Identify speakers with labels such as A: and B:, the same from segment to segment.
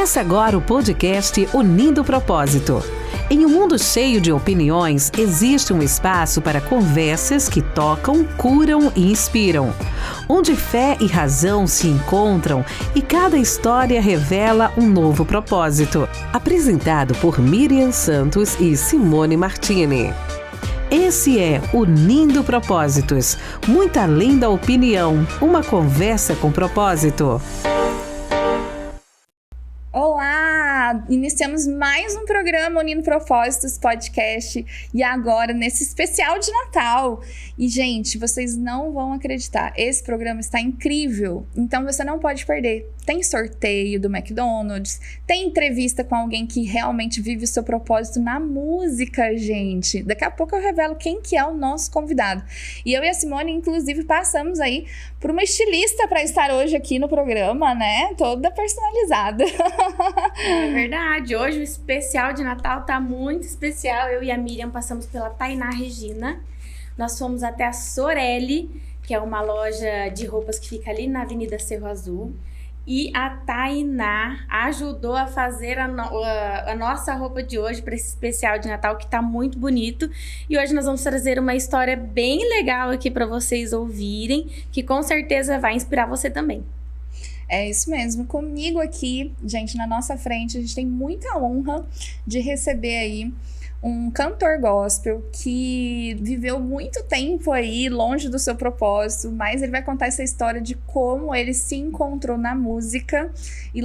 A: Começa agora o podcast Unindo Propósito. Em um mundo cheio de opiniões, existe um espaço para conversas que tocam, curam e inspiram. Onde fé e razão se encontram e cada história revela um novo propósito. Apresentado por Miriam Santos e Simone Martini. Esse é Unindo Propósitos, muito além da opinião, uma conversa com propósito.
B: Olá! Iniciamos mais um programa Unindo Propósitos Podcast e agora nesse especial de Natal. E, gente, vocês não vão acreditar, esse programa está incrível, então você não pode perder. Tem sorteio do McDonald's, tem entrevista com alguém que realmente vive o seu propósito na música, gente. Daqui a pouco eu revelo quem que é o nosso convidado. E eu e a Simone, inclusive, passamos aí por uma estilista para estar hoje aqui no programa, né? Toda personalizada.
C: É verdade. Hoje o especial de Natal tá muito especial. Eu e a Miriam passamos pela Tainá Regina. Nós fomos até a Sorelli, que é uma loja de roupas que fica ali na Avenida Cerro Azul. E a Tainá ajudou a fazer a nossa roupa de hoje para esse especial de Natal, que tá muito bonito. E hoje nós vamos trazer uma história bem legal aqui para vocês ouvirem, que com certeza vai inspirar você também.
B: É isso mesmo. Comigo aqui, gente, na nossa frente, a gente tem muita honra de receber aí um cantor gospel que viveu muito tempo aí longe do seu propósito, mas ele vai contar essa história de como ele se encontrou na música e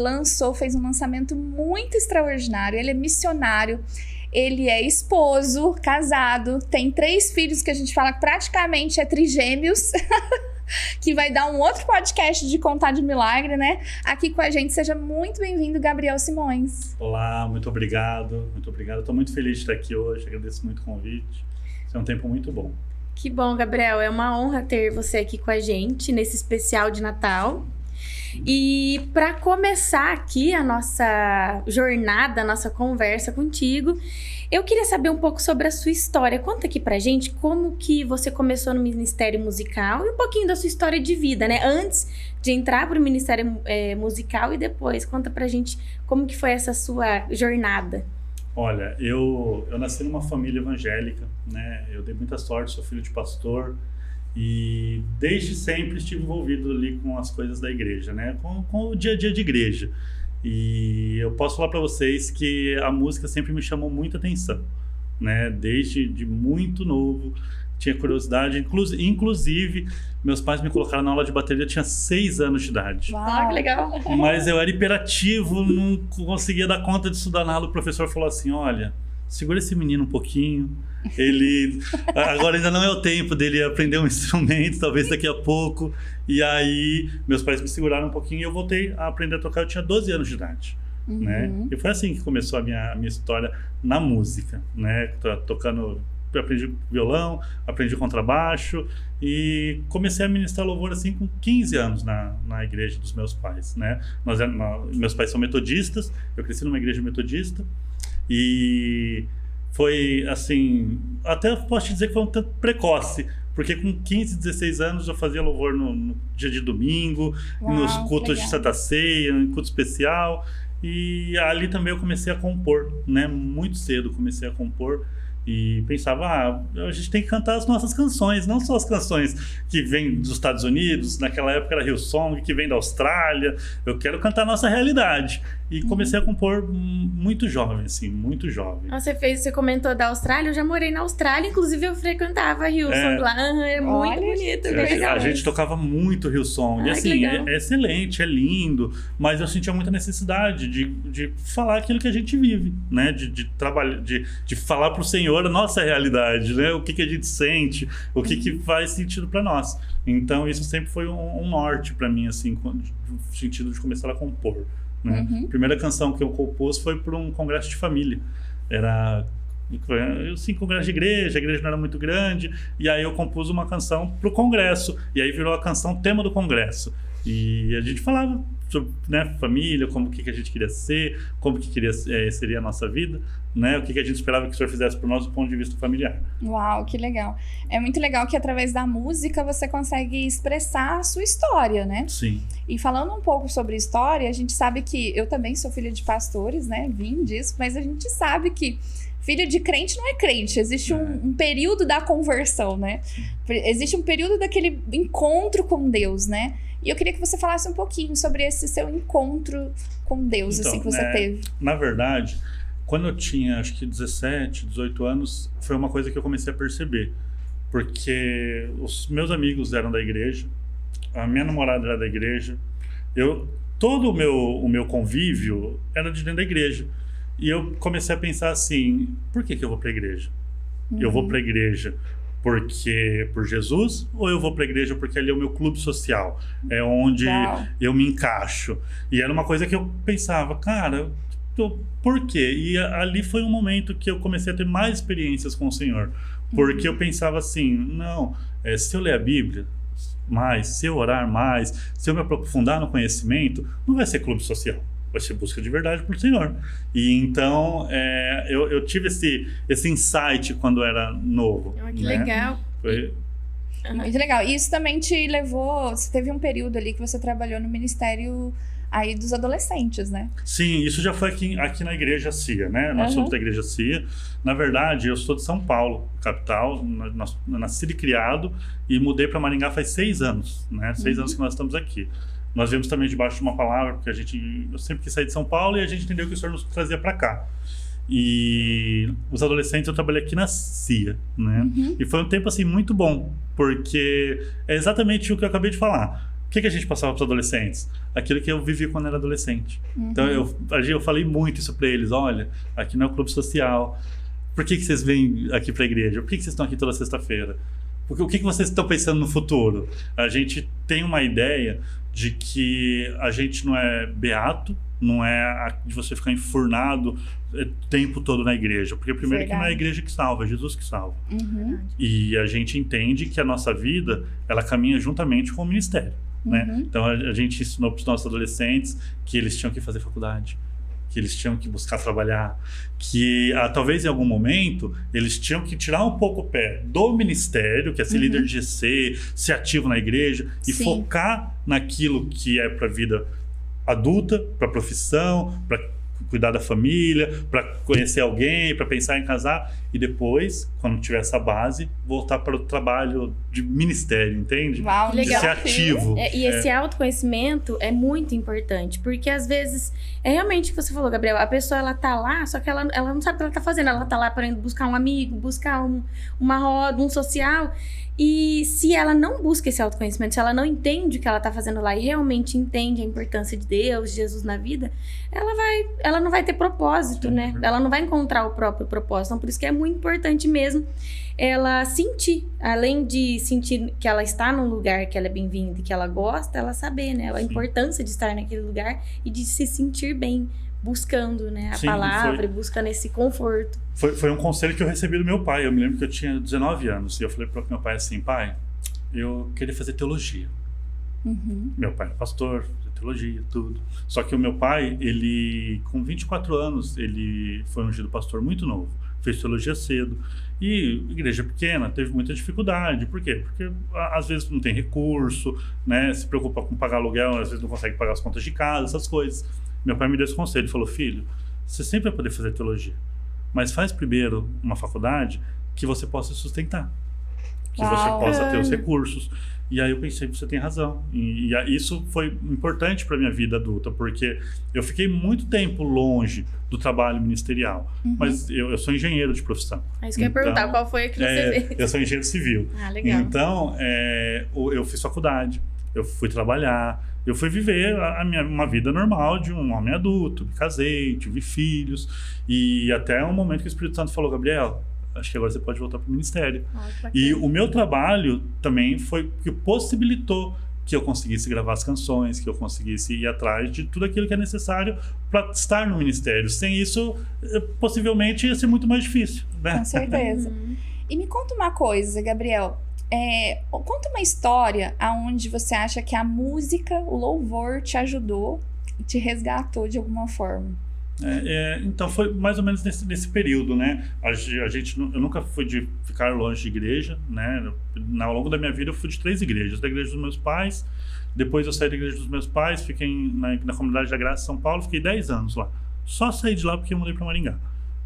B: fez um lançamento muito extraordinário. Ele é missionário, ele é esposo, casado, tem 3 filhos que a gente fala que praticamente é trigêmeos. Que vai dar um outro podcast de contar de milagre, né? Aqui com a gente, seja muito bem-vindo, Gabriel Simões.
D: Olá, muito obrigado. Estou muito feliz de estar aqui hoje, agradeço muito o convite. Esse é um tempo muito bom.
C: Que bom, Gabriel, é uma honra ter você aqui com a gente nesse especial de Natal. E para começar aqui a nossa jornada, a nossa conversa contigo, eu queria saber um pouco sobre a sua história. Conta aqui pra gente como que você começou no Ministério Musical e um pouquinho da sua história de vida, né? Antes de entrar pro Ministério Musical e depois. Conta pra gente como que foi essa sua jornada.
D: Olha, eu nasci numa família evangélica, né? Eu dei muita sorte, sou filho de pastor e desde sempre estive envolvido ali com as coisas da igreja, né? Com o dia a dia de igreja. E eu posso falar para vocês que a música sempre me chamou muita atenção, né? Desde muito novo, tinha curiosidade. Inclusive, meus pais me colocaram na aula de bateria, eu tinha 6 anos de idade.
C: Uau, que legal!
D: Mas eu era hiperativo, não conseguia dar conta de estudar na aula. O professor falou assim, olha, segura esse menino um pouquinho. Agora ainda não é o tempo dele aprender um instrumento, talvez daqui a pouco. E aí meus pais me seguraram um pouquinho e eu voltei a aprender a tocar. Eu tinha 12 anos de idade, né? E foi assim que começou a minha história na música, né? Tocando, eu aprendi violão, aprendi contrabaixo e comecei a ministrar louvor assim com 15 anos na igreja dos meus pais, né? Meus pais são metodistas, eu cresci numa igreja metodista e foi assim, até posso te dizer que foi um tanto precoce, porque com 15, 16 anos eu fazia louvor no dia de domingo, nos cultos de Santa Ceia, em culto especial, e ali também eu comecei a compor, né? Muito cedo comecei a compor e pensava, a gente tem que cantar as nossas canções, não só as canções que vêm dos Estados Unidos, naquela época era Hillsong, que vem da Austrália, eu quero cantar a nossa realidade. E comecei a compor muito jovem, assim, muito jovem.
C: Você comentou da Austrália, eu já morei na Austrália, inclusive eu frequentava Hillsong lá, é muito bonito.
D: A gente tocava muito Hillsong, e assim, é excelente, é lindo, mas eu sentia muita necessidade de falar aquilo que a gente vive, né, de trabalhar, de falar pro Senhor a nossa realidade, né, o que a gente sente, o que faz sentido para nós. Então isso sempre foi um norte para mim, assim, no sentido de começar a compor. Né? A primeira canção que eu compus foi para um congresso de família. Era congresso de igreja, a igreja não era muito grande, e aí eu compus uma canção para o congresso, e aí virou a canção tema do congresso. E a gente falava sobre, né, família, como que a gente queria ser, como que seria a nossa vida, né, o que a gente esperava que o senhor fizesse por nós do ponto de vista familiar.
B: Uau, que legal. É muito legal que através da música você consegue expressar a sua história, né?
D: Sim.
B: E falando um pouco sobre história, a gente sabe que eu também sou filha de pastores, né? Vim disso, mas a gente sabe que filho de crente não é crente. Existe um período da conversão, né? Existe um período daquele encontro com Deus, né? E eu queria que você falasse um pouquinho sobre esse seu encontro com Deus,
D: Então,
B: assim, que você teve.
D: Na verdade, quando eu tinha, acho que 17, 18 anos, foi uma coisa que eu comecei a perceber. Porque os meus amigos eram da igreja, a minha namorada era da igreja, todo o meu convívio era de dentro da igreja. E eu comecei a pensar assim, por que eu vou para a igreja? Eu vou para a igreja por Jesus, ou eu vou para a igreja porque ali é o meu clube social, é onde eu me encaixo? E era uma coisa que eu pensava, cara, por quê? E ali foi um momento que eu comecei a ter mais experiências com o Senhor, porque eu pensava assim, não, se eu ler a Bíblia mais, se eu orar mais, se eu me aprofundar no conhecimento, não vai ser clube social, vai ser busca de verdade por Senhor. E então eu tive esse insight quando era novo.
C: Que
D: né?
C: legal.
D: Foi...
B: Muito legal. E isso também te levou... Você teve um período ali que você trabalhou no ministério aí dos adolescentes, né?
D: Sim, isso já foi aqui na igreja CIA, né? Nós somos da igreja CIA. Na verdade, eu sou de São Paulo, capital, nascido e criado, e mudei para Maringá faz 6 anos, né? 6 anos que nós estamos aqui. Nós viemos também debaixo de uma palavra, porque eu sempre quis sair de São Paulo e a gente entendeu que o Senhor nos trazia para cá. E os adolescentes eu trabalhei aqui na CIA, né? E foi um tempo assim muito bom, porque é exatamente o que eu acabei de falar. O que a gente passava para os adolescentes? Aquilo que eu vivi quando era adolescente. Então eu falei muito isso para eles, olha, aqui não é o clube social. Por que vocês vêm aqui para a igreja? Por que vocês estão aqui toda sexta-feira? Porque o que vocês estão pensando no futuro? A gente tem uma ideia de que a gente não é beato, não é de você ficar enfurnado o tempo todo na igreja. Porque primeiro que não é a igreja que salva, é Jesus que salva. E a gente entende que a nossa vida, ela caminha juntamente com o ministério. Né? Então a gente ensinou para os nossos adolescentes que eles tinham que fazer faculdade, que eles tinham que buscar trabalhar, que talvez em algum momento eles tinham que tirar um pouco o pé do ministério, que é ser líder de GC, ser ativo na igreja e focar naquilo que é para a vida adulta, para a profissão, para cuidar da família, para conhecer alguém, para pensar em casar e depois, quando tiver essa base, voltar para o trabalho de ministério, entende?
B: Uau,
D: de
B: legal.
D: ser ativo.
C: E esse autoconhecimento é muito importante, porque às vezes, é realmente o que você falou, Gabriel, a pessoa ela tá lá, só que ela não sabe o que ela tá fazendo, ela tá lá para buscar um amigo, buscar uma roda, um social, e se ela não busca esse autoconhecimento, se ela não entende o que ela tá fazendo lá e realmente entende a importância de Deus, de Jesus na vida, ela não vai ter propósito, né? Ela não vai encontrar o próprio propósito. Então, por isso que é muito importante mesmo ela sentir, além de sentir que ela está num lugar que ela é bem-vinda e que ela gosta, ela saber, né? A importância de estar naquele lugar e de se sentir bem, buscando, né? A palavra, buscando esse conforto.
D: Foi um conselho que eu recebi do meu pai. Eu me lembro que eu tinha 19 anos e eu falei para o meu pai assim, pai, eu queria fazer teologia. Meu pai é pastor, teologia, tudo. Só que o meu pai, ele, com 24 anos, ele foi ungido pastor muito novo. Fez teologia cedo. E igreja pequena, teve muita dificuldade. Por quê? Porque às vezes não tem recurso, né? Se preocupa com pagar aluguel, às vezes não consegue pagar as contas de casa, essas coisas. Meu pai me deu esse conselho, ele falou, filho, você sempre vai poder fazer teologia, mas faz primeiro uma faculdade que você possa sustentar, que você possa ter os recursos. E aí eu pensei, você tem razão. E isso foi importante para minha vida adulta, porque eu fiquei muito tempo longe do trabalho ministerial, mas eu sou engenheiro de profissão.
C: É isso que eu ia perguntar, qual foi a que você fez?
D: Eu sou engenheiro civil.
C: Legal.
D: Então, eu fiz faculdade, eu fui trabalhar, eu fui viver uma vida normal de um homem adulto, me casei, tive filhos, e até um momento que o Espírito Santo falou, Gabriel, acho que agora você pode voltar para o ministério. E o meu trabalho também foi que possibilitou que eu conseguisse gravar as canções, que eu conseguisse ir atrás de tudo aquilo que é necessário para estar no ministério. Sem isso, possivelmente ia ser muito mais difícil, né?
B: Com certeza. E me conta uma coisa, Gabriel. Conta uma história aonde você acha que a música, o louvor te ajudou e te resgatou de alguma forma.
D: Então foi mais ou menos nesse período, né? Eu nunca fui de ficar longe de igreja, né? Ao longo da minha vida eu fui de 3 igrejas. Da igreja dos meus pais, depois eu saí da igreja dos meus pais, fiquei na Comunidade da Graça em São Paulo, fiquei 10 anos lá. Só saí de lá porque eu mudei para Maringá.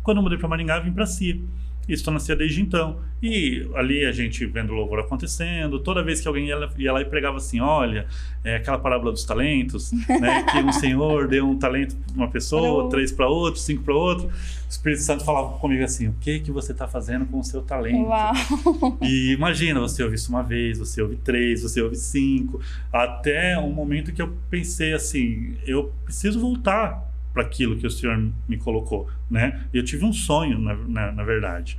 D: Quando eu mudei para Maringá, eu vim para CIA. E estou na CIA desde então. E ali a gente vendo o louvor acontecendo, toda vez que alguém ia lá e pregava assim, olha, aquela parábola dos talentos, né, que um senhor deu um talento para uma pessoa, 3 para outro, 5 para outro. O Espírito Santo falava comigo assim, o que você está fazendo com o seu talento?
B: Uau.
D: E imagina, você ouve isso uma vez, você ouve 3, você ouve 5, até um momento que eu pensei assim, eu preciso voltar para aquilo que o Senhor me colocou, né? Eu tive um sonho, na verdade,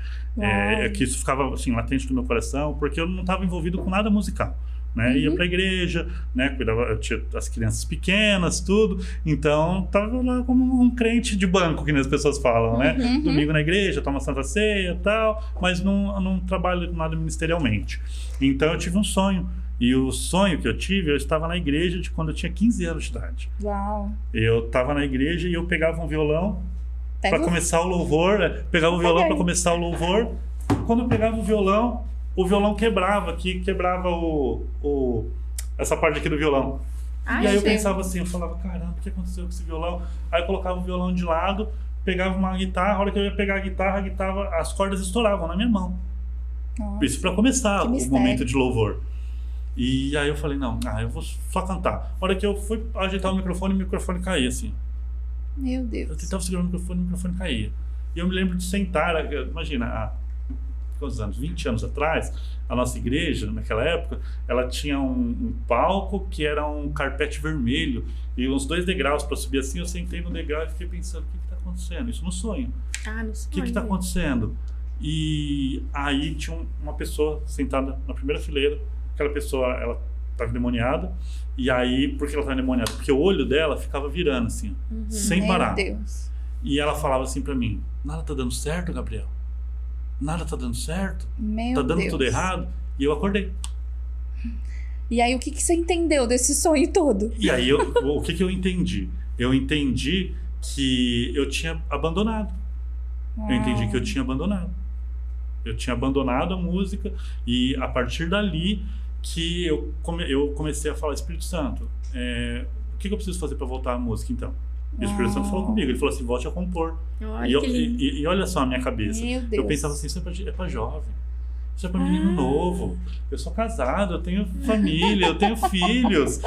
D: que isso ficava assim latente no meu coração, porque eu não estava envolvido com nada musical, né? Ia para a igreja, né? Cuidava, eu tinha as crianças pequenas, tudo, então estava lá como um crente de banco, que as pessoas falam, né? Domingo na igreja, toma Santa Ceia, tal, mas não trabalho com nada ministerialmente. Então eu tive um sonho. E o sonho que eu tive, eu estava na igreja de quando eu tinha 15 anos de idade.
B: Uau.
D: Eu estava na igreja e eu pegava um violão para começar o louvor, pegava o violão para começar o louvor. Quando eu pegava o violão quebrava essa parte aqui do violão. E aí eu pensava assim, eu falava, caramba, o que aconteceu com esse violão? Aí eu colocava o violão de lado, pegava uma guitarra, a hora que eu ia pegar a guitarra, as cordas estouravam na minha mão.
B: Nossa,
D: isso para começar o momento de louvor. E aí eu falei, não, eu vou só cantar. A hora que eu fui ajeitar o microfone caía assim.
B: Meu Deus.
D: Eu tentava segurar o microfone caía. E eu me lembro de sentar, imagina, há quantos anos? 20 anos atrás, a nossa igreja, naquela época, ela tinha um palco que era um carpete vermelho e uns 2 degraus para subir assim. Eu sentei no degrau e fiquei pensando, o que está acontecendo? Isso no sonho.
C: No sonho.
D: O que está acontecendo? E aí tinha uma pessoa sentada na primeira fileira. Aquela pessoa, ela estava endemoniada. E aí, por que ela estava endemoniada? Porque o olho dela ficava virando assim, sem parar.
B: Meu Deus.
D: E ela falava assim pra mim, nada tá dando certo, Gabriel? Nada tá dando certo? Tá dando tudo errado? E eu acordei.
B: E aí, o que você entendeu desse sonho todo?
D: E aí, o que eu entendi? Eu entendi que eu tinha abandonado. Eu entendi que eu tinha abandonado. Eu tinha abandonado a música e a partir dali que eu comecei a falar, Espírito Santo, o que eu preciso fazer para voltar à música então? E o Espírito Santo falou comigo, ele falou assim, volte a compor. E olha só a minha cabeça. Eu pensava assim, isso é para jovem, isso é para menino novo, eu sou casado, eu tenho família, eu tenho filhos.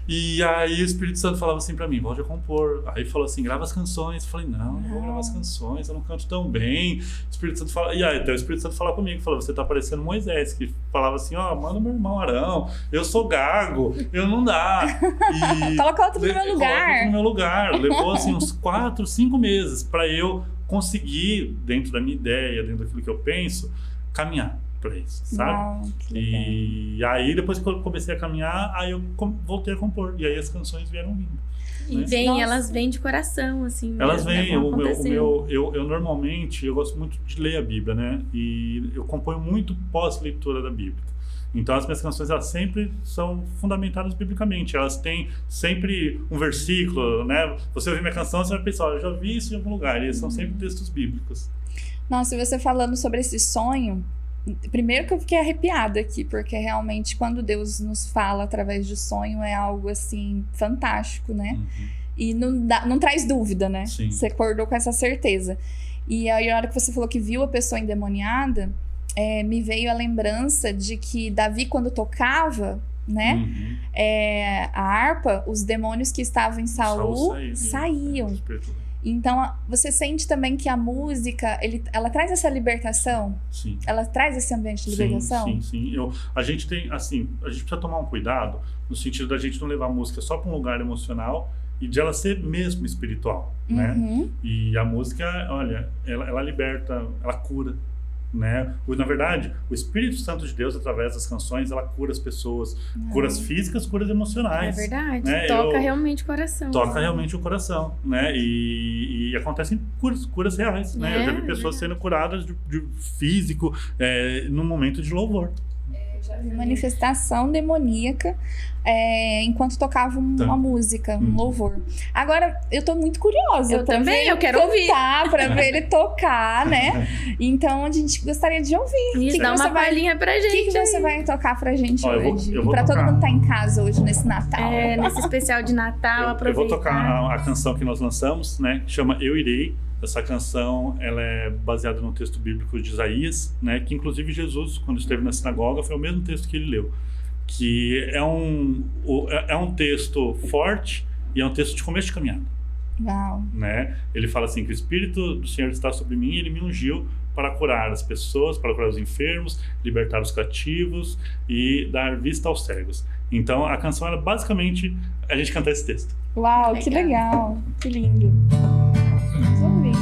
D: E aí o Espírito Santo falava assim pra mim, volte a compor. Aí falou assim, grava as canções. Eu falei, não vou gravar as canções, eu não canto tão bem. O Espírito Santo fala, e aí até o Espírito Santo falava comigo, falou, você tá parecendo Moisés, que falava assim, manda meu irmão Arão, eu sou gago, eu não dá. E
B: coloca outro no meu lugar.
D: Coloca no meu lugar. Levou assim uns 4, 5 meses pra eu conseguir, dentro da minha ideia, dentro daquilo que eu penso, caminhar pra isso, sabe? E aí depois que eu comecei a caminhar, aí eu voltei a compor e aí as canções vieram vindo.
C: E elas vêm de coração, assim.
D: Elas vêm. Eu normalmente eu gosto muito de ler a Bíblia, né? E eu componho muito pós-leitura da Bíblia. Então as minhas canções elas sempre são fundamentadas biblicamente. Elas têm sempre um versículo, né? Você ouvir minha canção, você vai pensar, eu já vi isso em algum lugar. E são sempre textos bíblicos.
B: Nossa, e você falando sobre esse sonho, primeiro que eu fiquei arrepiada aqui, porque realmente quando Deus nos fala através de sonho é algo assim fantástico, né? E não traz dúvida, né?
D: Sim.
B: Você acordou com essa certeza. E aí, a hora que você falou que viu a pessoa endemoniada, me veio a lembrança de que Davi, quando tocava, né? A harpa, os demônios que estavam em Saul saíam. Então, você sente também que a música, ela traz essa libertação?
D: Sim.
B: Ela traz esse ambiente de libertação?
D: Sim. A gente tem, assim, a gente precisa tomar um cuidado no sentido da gente não levar a música só para um lugar emocional e de ela ser mesmo espiritual, né? E a música, olha, ela liberta, ela cura, né? Na verdade, o Espírito Santo de Deus, através das canções, ela cura as pessoas, curas físicas, curas emocionais.
C: É verdade,
D: né?
C: Toca realmente o coração.
D: Toca realmente o coração, né? E acontecem curas reais, né? Eu já vi pessoas sendo curadas de físico no momento de louvor.
B: Já vi manifestação demoníaca enquanto tocava uma música, um louvor. Agora, eu tô muito curiosa.
C: Eu também, eu quero ouvir.
B: Pra ver ele tocar, né? Então, a gente gostaria de ouvir.
C: Isso, dá uma palhinha pra gente.
B: O que você vai tocar pra gente hoje?
D: Eu vou
B: pra
D: tocar.
B: todo mundo que tá em casa hoje, nesse Natal.
C: Nesse especial de Natal, aproveitar.
D: Eu vou tocar a canção que nós lançamos, né? Que chama Eu Irei. Essa canção, ela é baseada no texto bíblico de Isaías, né? Que inclusive Jesus, quando esteve na sinagoga, foi o mesmo texto que ele leu. Que é um texto forte e é um texto de começo de caminhada.
B: Uau.
D: Né? Ele fala assim que o Espírito do Senhor está sobre mim e ele me ungiu para curar as pessoas, para curar os enfermos, libertar os cativos e dar vista aos cegos. Então a canção era basicamente a gente cantar esse texto.
B: Uau, que legal, que lindo. Vamos ouvir.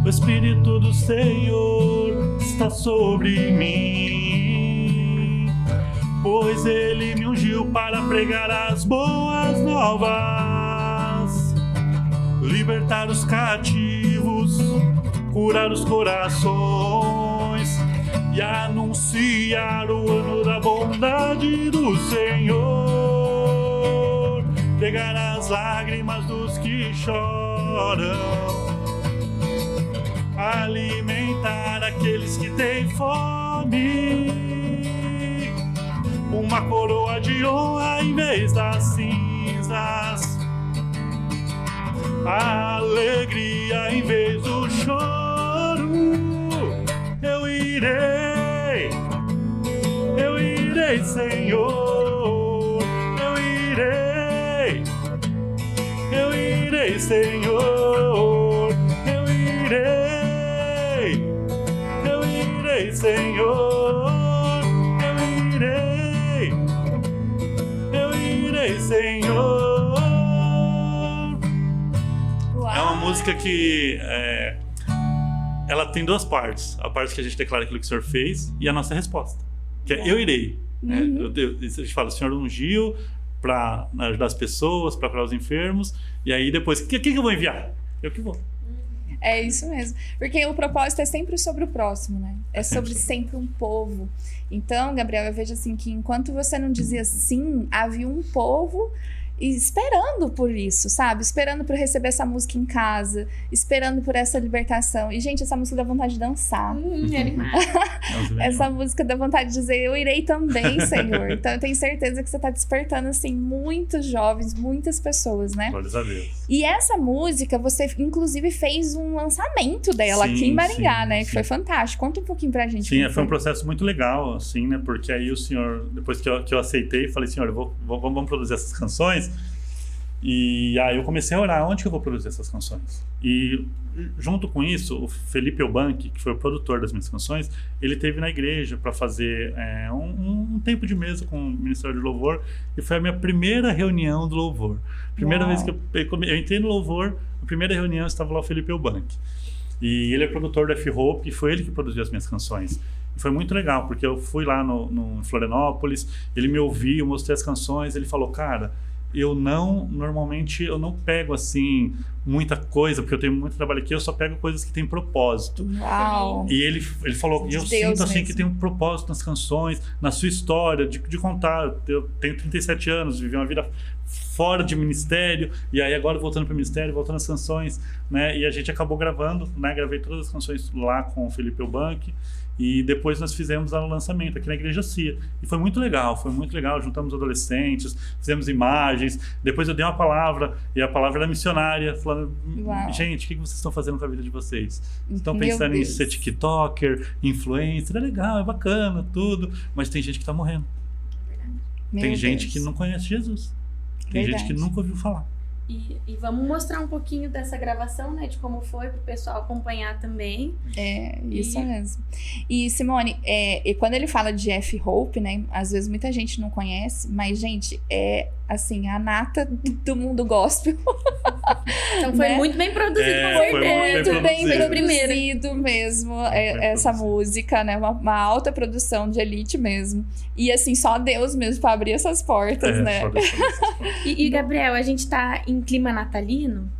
D: O Espírito do Senhor está sobre mim, pois ele me ungiu para pregar as boas novas, libertar os cativos, curar os corações e anunciar o ano da bondade do Senhor, pegar as lágrimas dos que choram, alimentar aqueles que têm fome, uma coroa de honra em vez das cinzas, a alegria em vez do choro. Eu irei, Senhor, eu irei, Senhor, eu irei, Senhor, eu irei, Senhor.
B: Uau.
D: É uma música que ela tem duas partes. A parte que a gente declara aquilo que o Senhor fez e a nossa resposta, que é eu irei. Né? A gente fala, o Senhor ungiu para ajudar as pessoas, para curar os enfermos, e aí depois, quem que eu vou enviar? Eu que vou.
B: É isso mesmo. Porque o propósito é sempre sobre o próximo, né? É sobre sempre um povo. Então, Gabriel, eu vejo assim que enquanto você não dizia sim, havia um povo esperando por isso, sabe? Esperando por receber essa música em casa, esperando por essa libertação. E, gente, essa música dá vontade de dançar. Essa música dá vontade de dizer, eu irei também, Senhor. Então, eu tenho certeza que você tá despertando, assim, muitos jovens, muitas pessoas, né?
D: Glórias a Deus.
B: E essa música, você, inclusive, fez um lançamento dela aqui em Maringá, né? Que foi fantástico. Conta um pouquinho pra gente.
D: Sim, foi um processo muito legal, assim, né? Porque aí o Senhor, depois que eu aceitei, falei, Senhor, vamos produzir essas canções. E aí eu comecei a orar, onde que eu vou produzir essas canções? E junto com isso, o Felipe Eubank, que foi o produtor das minhas canções, ele esteve na igreja para fazer um tempo de mesa com o Ministério de Louvor, e foi a minha primeira reunião do Louvor. Primeira vez que eu entrei no Louvor, a primeira reunião estava lá o Felipe Eubank. E ele é produtor da F-Hope, e foi ele que produziu as minhas canções. E foi muito legal, porque eu fui lá no Florianópolis, ele me ouviu, eu mostrei as canções, ele falou, cara, normalmente eu não pego assim muita coisa, porque eu tenho muito trabalho aqui, eu só pego coisas que têm propósito.
B: Uau.
D: E ele falou, e eu sinto assim que tem um propósito nas canções, na sua história, de contar. Eu tenho 37 anos, vivi uma vida fora de ministério, e aí agora voltando para o ministério, voltando às canções, né? E a gente acabou gravando, né? Gravei todas as canções lá com o Felipe Eubank. E depois nós fizemos o lançamento aqui na Igreja CIA. E foi muito legal, juntamos adolescentes, fizemos imagens, depois eu dei uma palavra, e a palavra era missionária, falando, gente, o que vocês estão fazendo com a vida de vocês? Estão pensando em ser tiktoker, influencer, é legal, é bacana, tudo, mas tem gente que está morrendo. Tem gente que não conhece Jesus. Tem gente que nunca ouviu falar.
C: E vamos mostrar um pouquinho dessa gravação, né? De como foi, pro pessoal acompanhar também.
B: Isso mesmo. E, Simone, e quando ele fala de F-Hope, né? Às vezes muita gente não conhece, mas, gente, é, assim, a nata do mundo gospel.
C: Então foi muito bem produzido.
B: Foi muito bem produzido mesmo, essa música, né? Uma alta produção de elite mesmo. E, assim, só Deus mesmo pra abrir essas portas, né?
C: E, Gabriel, a gente tá em clima natalino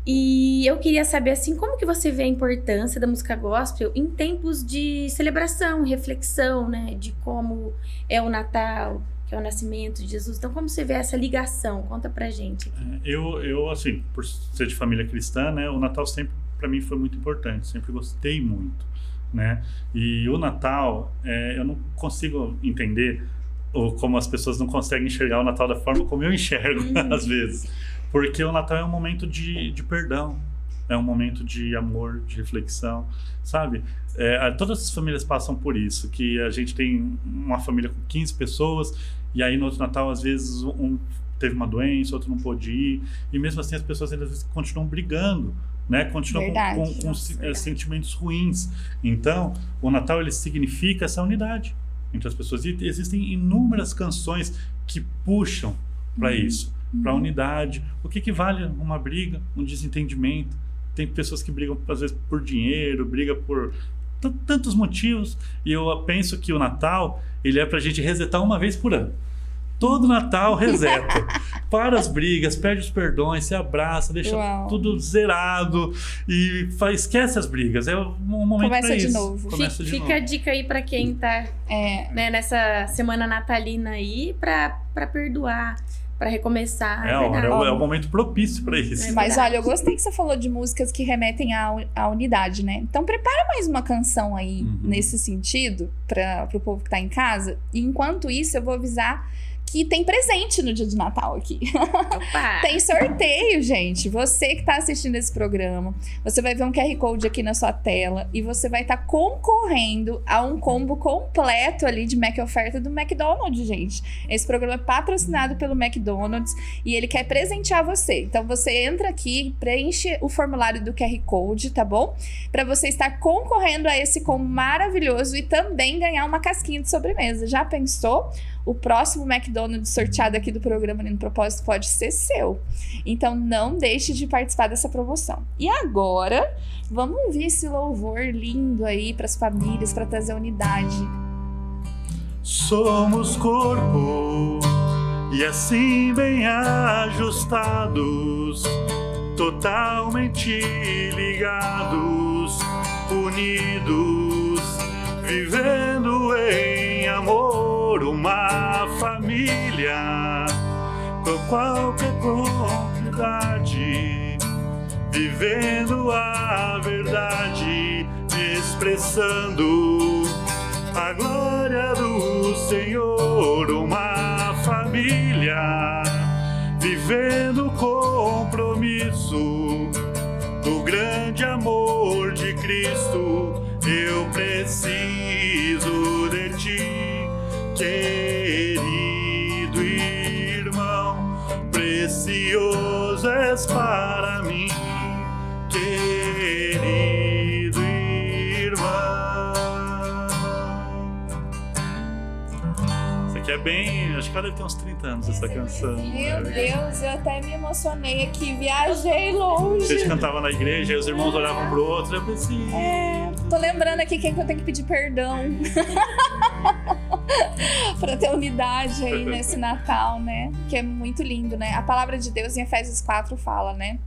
C: E eu queria saber, assim, como que você vê a importância da música gospel em tempos de celebração, reflexão, né? De como é o Natal, que é o nascimento de Jesus. Então, como você vê essa ligação? Conta pra gente.
D: Eu, assim, por ser de família cristã, né, o Natal sempre, para mim, foi muito importante. Sempre gostei muito, né? E o Natal, eu não consigo entender ou como as pessoas não conseguem enxergar o Natal da forma como eu enxergo, às vezes. Porque o Natal é um momento de perdão, é um momento de amor, de reflexão, sabe? Todas as famílias passam por isso, que a gente tem uma família com 15 pessoas, e aí no outro Natal, às vezes, um teve uma doença, outro não pôde ir, e mesmo assim as pessoas às vezes continuam brigando, né? Continuam com sentimentos ruins. Então, o Natal, ele significa essa unidade entre as pessoas, e existem inúmeras canções que puxam para isso, para a unidade. O que vale uma briga, um desentendimento? Tem pessoas que brigam, às vezes, por dinheiro, brigam por tantos motivos, e eu penso que o Natal, ele é pra gente resetar uma vez por ano. Todo Natal reseta. Para as brigas, pede os perdões, se abraça, deixa tudo zerado e esquece as brigas. É um momento para isso.
B: Começa de novo.
C: Fica a dica aí para quem tá né, nessa semana natalina aí, para perdoar, para recomeçar.
D: É o momento propício para isso.
B: Mas olha, eu gostei que você falou de músicas que remetem à unidade, né? Então prepara mais uma canção aí nesse sentido para o povo que tá em casa. E enquanto isso, eu vou avisar que tem presente no dia de Natal aqui.
C: Opa.
B: Tem sorteio, gente. Você que está assistindo esse programa, você vai ver um QR Code aqui na sua tela e você vai estar concorrendo a um combo completo ali de Mac Oferta do McDonald's, gente. Esse programa é patrocinado pelo McDonald's e ele quer presentear você. Então você entra aqui, preenche o formulário do QR Code, tá bom? Para você estar concorrendo a esse combo maravilhoso e também ganhar uma casquinha de sobremesa. Já pensou? O próximo McDonald's sorteado aqui do programa Lindo Propósito pode ser seu. Então não deixe de participar dessa promoção. E agora, vamos ouvir esse louvor lindo aí para as famílias, para trazer unidade.
D: Somos corpo e assim bem ajustados, totalmente ligados, unidos, vivendo em amor. Uma família com qualquer quantidade, vivendo a verdade, expressando a glória do Senhor. Uma família vivendo o compromisso do grande amor de Cristo. Eu preciso de ti, querido irmão, precioso és para mim, querido irmão. Isso aqui é bem, acho que ela deve ter uns 30 anos essa canção.
B: Meu Deus, eu até me emocionei aqui, viajei longe.
D: A gente cantava na igreja, aí os irmãos olhavam pro outro, eu pensei...
B: Tô lembrando aqui quem que eu tenho que pedir perdão. Para ter unidade aí nesse Natal, né? Que é muito lindo, né? A palavra de Deus em Efésios 4 fala, né?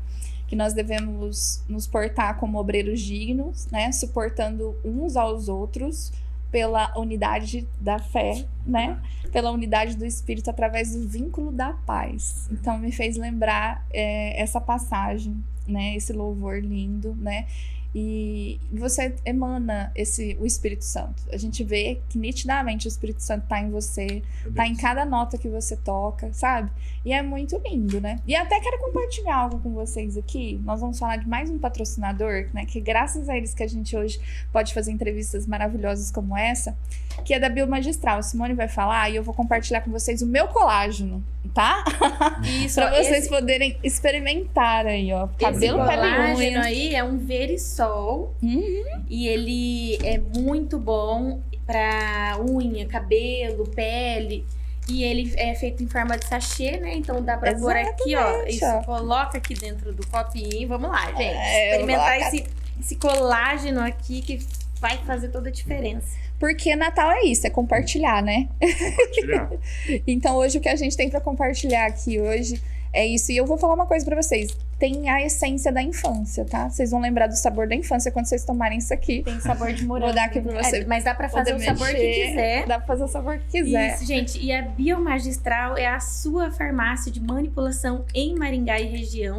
B: Que nós devemos nos portar como obreiros dignos, né? Suportando uns aos outros pela unidade da fé, né? Pela unidade do Espírito através do vínculo da paz. Então me fez lembrar essa passagem, né? Esse louvor lindo, né? E você emana o Espírito Santo. A gente vê que nitidamente o Espírito Santo tá em você, tá em cada nota que você toca, sabe? E é muito lindo, né? E até quero compartilhar algo com vocês aqui. Nós vamos falar de mais um patrocinador, né? Que graças a eles que a gente hoje pode fazer entrevistas maravilhosas como essa, que é da Biomagistral. A Simone vai falar e eu vou compartilhar com vocês o meu colágeno, tá?
C: Isso,
B: pra vocês poderem experimentar aí, ó. Cabelo, pele e
C: colágeno aí é um Verisol. E ele é muito bom para unha, cabelo, pele. E ele é feito em forma de sachê, né? Então dá pra pôr aqui, ó. Isso, coloca aqui dentro do copinho. Vamos lá, gente. Experimentar esse colágeno aqui que vai fazer toda a diferença.
B: Porque Natal é isso, é compartilhar, né?
D: Compartilhar.
B: Então hoje o que a gente tem pra compartilhar aqui hoje É isso. E eu vou falar uma coisa pra vocês. Tem a essência da infância, tá? Vocês vão lembrar do sabor da infância quando vocês tomarem isso aqui.
C: Tem sabor de morango.
B: Vou dar aqui pra você.
C: Mas dá pra fazer o sabor que quiser.
B: Dá pra fazer o sabor que quiser.
C: Isso, gente. E a Biomagistral é a sua farmácia de manipulação em Maringá e região.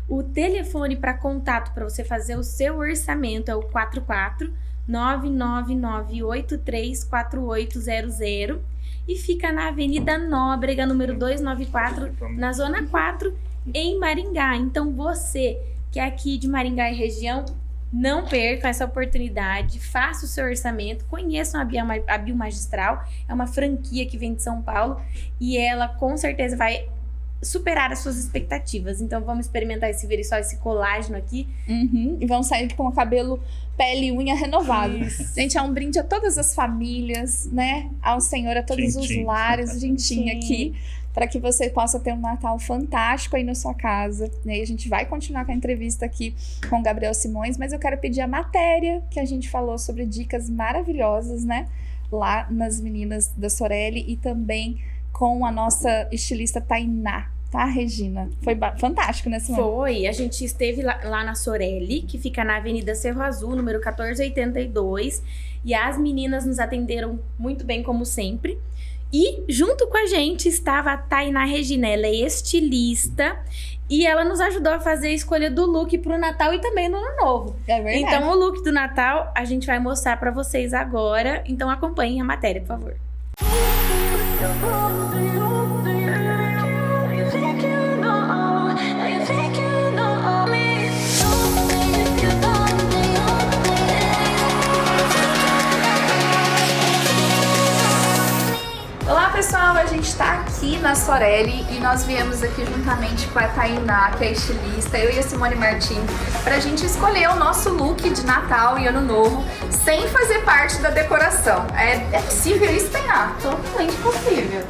C: O telefone para contato para você fazer o seu orçamento é o 44 999834800 e fica na Avenida Nóbrega, número 294, na Zona 4, em Maringá. Então você que é aqui de Maringá e região, não perca essa oportunidade, faça o seu orçamento, conheçam a Biomagistral, é uma franquia que vem de São Paulo e ela com certeza vai superar as suas expectativas. Então vamos experimentar esse Verisol, esse colágeno aqui.
B: E vamos sair com o cabelo, pele e unha renovado. Gente, é um brinde a todas as famílias, né? Ao Senhor, a todos os lares, gentinho aqui, para que você possa ter um Natal fantástico aí na sua casa. E aí a gente vai continuar com a entrevista aqui com o Gabriel Simões, mas eu quero pedir a matéria que a gente falou sobre dicas maravilhosas, né? Lá nas meninas da Sorelli e também com a nossa estilista Tainá, tá, Regina? Foi fantástico, né, Simone?
C: Foi, a gente esteve lá na Sorelli, que fica na Avenida Cerro Azul, número 1482, e as meninas nos atenderam muito bem, como sempre. E junto com a gente estava a Tainá Regina, ela é estilista e ela nos ajudou a fazer a escolha do look pro Natal e também no Ano Novo.
B: É verdade.
C: Então o look do Natal a gente vai mostrar para vocês agora, então acompanhem a matéria, por favor.
B: Olá pessoal, a gente tá aqui na Sorelli e nós viemos aqui juntamente com a Tainá, que é estilista, eu e a Simone Martins, pra gente escolher o nosso look de Natal e Ano Novo sem fazer parte da decoração. É possível isso, Tainá?
C: Totalmente possível.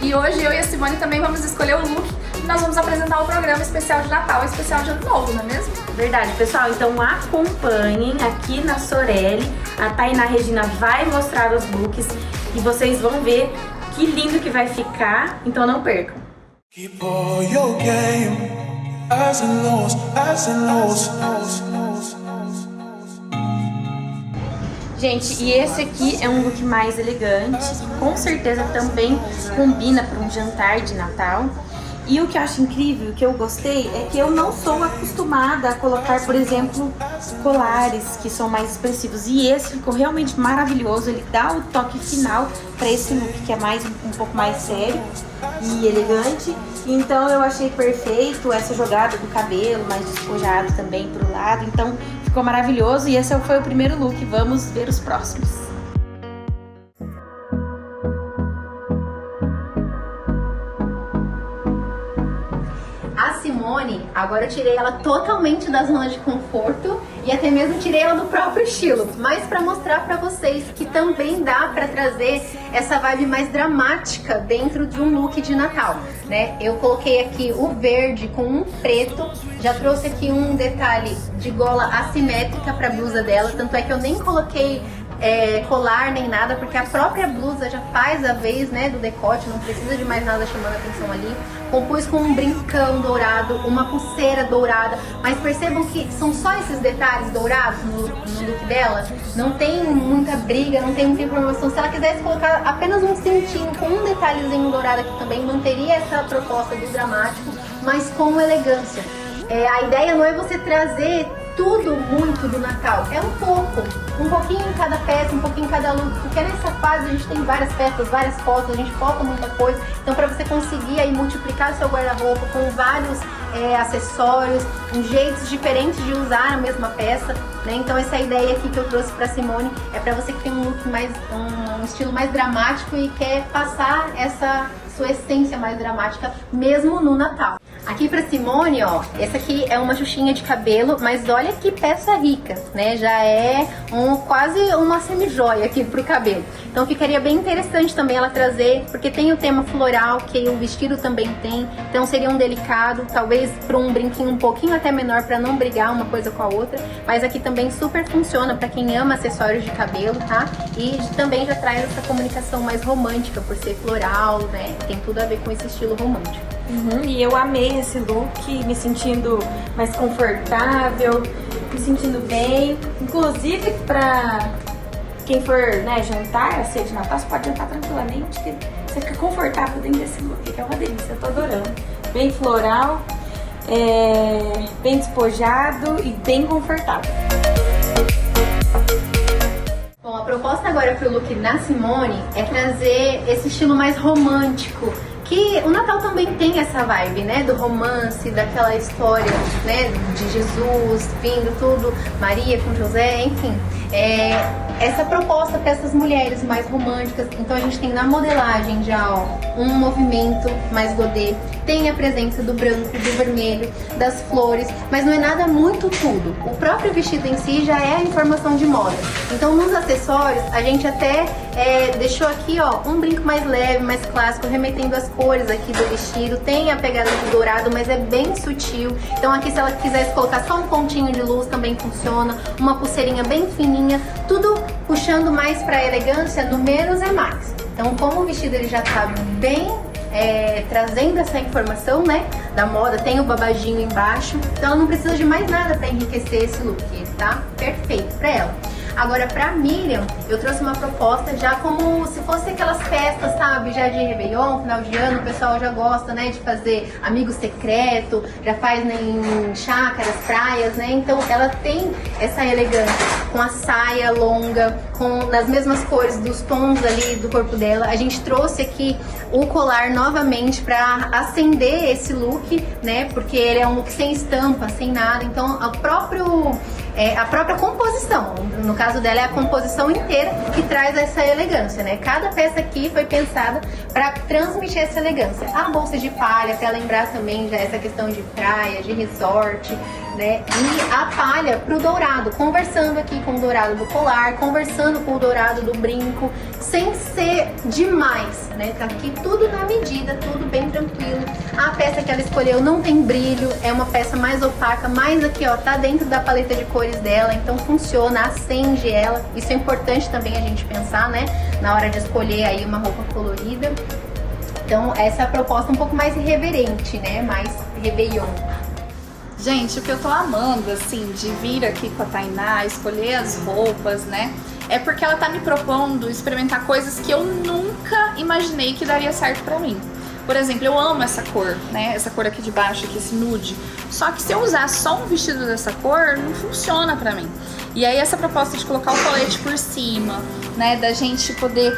B: E hoje eu e a Simone também vamos escolher o look e nós vamos apresentar o programa especial de Natal e especial de Ano Novo, não é mesmo?
C: Verdade, pessoal, então acompanhem aqui na Sorelli, a Tainá Regina vai mostrar os looks e vocês vão ver que lindo que vai ficar, então não percam. Keep all your game, highs and lows, highs and lows. Gente, e esse aqui é um look mais elegante, com certeza também combina para um jantar de Natal. E o que eu acho incrível, o que eu gostei, é que eu não sou acostumada a colocar, por exemplo, colares que são mais expressivos. E esse ficou realmente maravilhoso, ele dá o toque final para esse look que é um pouco mais sério e elegante. Então eu achei perfeito essa jogada do cabelo, mais despojado também pro lado. Então ficou maravilhoso e esse foi o primeiro look, vamos ver os próximos.
E: Simone, agora eu tirei ela totalmente da zona de conforto e até mesmo tirei ela do próprio estilo, mas para mostrar para vocês que também dá para trazer essa vibe mais dramática dentro de um look de Natal, né? Eu coloquei aqui o verde com um preto, já trouxe aqui um detalhe de gola assimétrica para a blusa dela, tanto é que eu nem coloquei colar nem nada, porque a própria blusa já faz a vez, né, do decote, não precisa de mais nada chamando a atenção ali. Compus com um brincão dourado, uma pulseira dourada, mas percebam que são só esses detalhes dourados no look dela, não tem muita briga, não tem muita informação. Se ela quisesse colocar apenas um cintinho com um detalhezinho dourado aqui também, manteria essa proposta do dramático, mas com elegância. A ideia não é você trazer tudo muito do Natal, é um pouquinho em cada peça, um pouquinho em cada look, porque nessa fase a gente tem várias peças, várias fotos, a gente foca muita coisa, então para você conseguir aí multiplicar seu guarda-roupa com vários acessórios, jeitos diferentes de usar a mesma peça, né? Então essa ideia aqui que eu trouxe para Simone é para você que tem um look um estilo mais dramático e quer passar essa sua essência mais dramática mesmo no Natal. Aqui pra Simone, ó, essa aqui é uma xuxinha de cabelo, mas olha que peça rica, né? Já é quase uma semi-joia aqui pro cabelo. Então ficaria bem interessante também ela trazer, porque tem o tema floral, que o vestido também tem, então seria um delicado, talvez para um brinquinho um pouquinho até menor para não brigar uma coisa com a outra, mas aqui também super funciona para quem ama acessórios de cabelo, tá? E também já traz essa comunicação mais romântica por ser floral, né? Tem tudo a ver com esse estilo romântico.
C: E eu amei esse look, me sentindo mais confortável, me sentindo bem. Inclusive, pra quem for, né, jantar, a ceia de Natal, você pode jantar tranquilamente, que você fica confortável dentro desse look, que é uma delícia, eu tô adorando. Bem floral, bem despojado e bem confortável.
E: Bom, a proposta agora para o look da Simone é trazer esse estilo mais romântico, que o Natal também tem essa vibe, né, do romance, daquela história, né, de Jesus vindo tudo, Maria com José, enfim, essa proposta para essas mulheres mais românticas. Então a gente tem na modelagem já, ó, um movimento mais godê, tem a presença do branco, do vermelho, das flores, mas não é nada muito tudo. O próprio vestido em si já é a informação de moda. Então nos acessórios a gente até deixou aqui, ó, um brinco mais leve, mais clássico, remetendo as cores aqui do vestido. Tem a pegada do dourado, mas é bem sutil. Então aqui, se ela quisesse colocar só um pontinho de luz, também funciona. Uma pulseirinha bem fininha, tudo puxando mais para elegância, no menos é mais. Então, como o vestido ele já tá bem trazendo essa informação, né, da moda, tem o babadinho embaixo, então ela não precisa de mais nada para enriquecer esse look, tá perfeito para ela. Agora, pra Miriam, eu trouxe uma proposta já como se fosse aquelas festas, sabe? Já de Réveillon, final de ano, o pessoal já gosta, né? De fazer amigo secreto, já faz, né, em chácaras, praias, né? Então, ela tem essa elegância com a saia longa, nas mesmas cores dos tons ali do corpo dela. A gente trouxe aqui o colar novamente pra acender esse look, né? Porque ele é um look sem estampa, sem nada. Então, a própria composição, no caso dela é a composição inteira que traz essa elegância, né? Cada peça aqui foi pensada para transmitir essa elegância. A bolsa de palha, para lembrar também já essa questão de praia, de resort, né? E a palha pro dourado, conversando aqui com o dourado do colar, conversando com o dourado do brinco, sem ser demais, né? Tá aqui tudo na medida, tudo bem tranquilo. A peça que ela escolheu não tem brilho, é uma peça mais opaca, mas aqui, ó, tá dentro da paleta de cores dela, então funciona, acende ela. Isso é importante também a gente pensar, né, na hora de escolher aí uma roupa colorida. Então essa é a proposta um pouco mais irreverente, né, mais Réveillon.
B: Gente, o que eu tô amando, assim, de vir aqui com a Tainá, escolher as roupas, né, é porque ela tá me propondo experimentar coisas que eu nunca imaginei que daria certo pra mim. Por exemplo, eu amo essa cor, né? Essa cor aqui de baixo, aqui, esse nude. Só que se eu usar só um vestido dessa cor, não funciona pra mim. E aí essa proposta de colocar o colete por cima, né? Da gente poder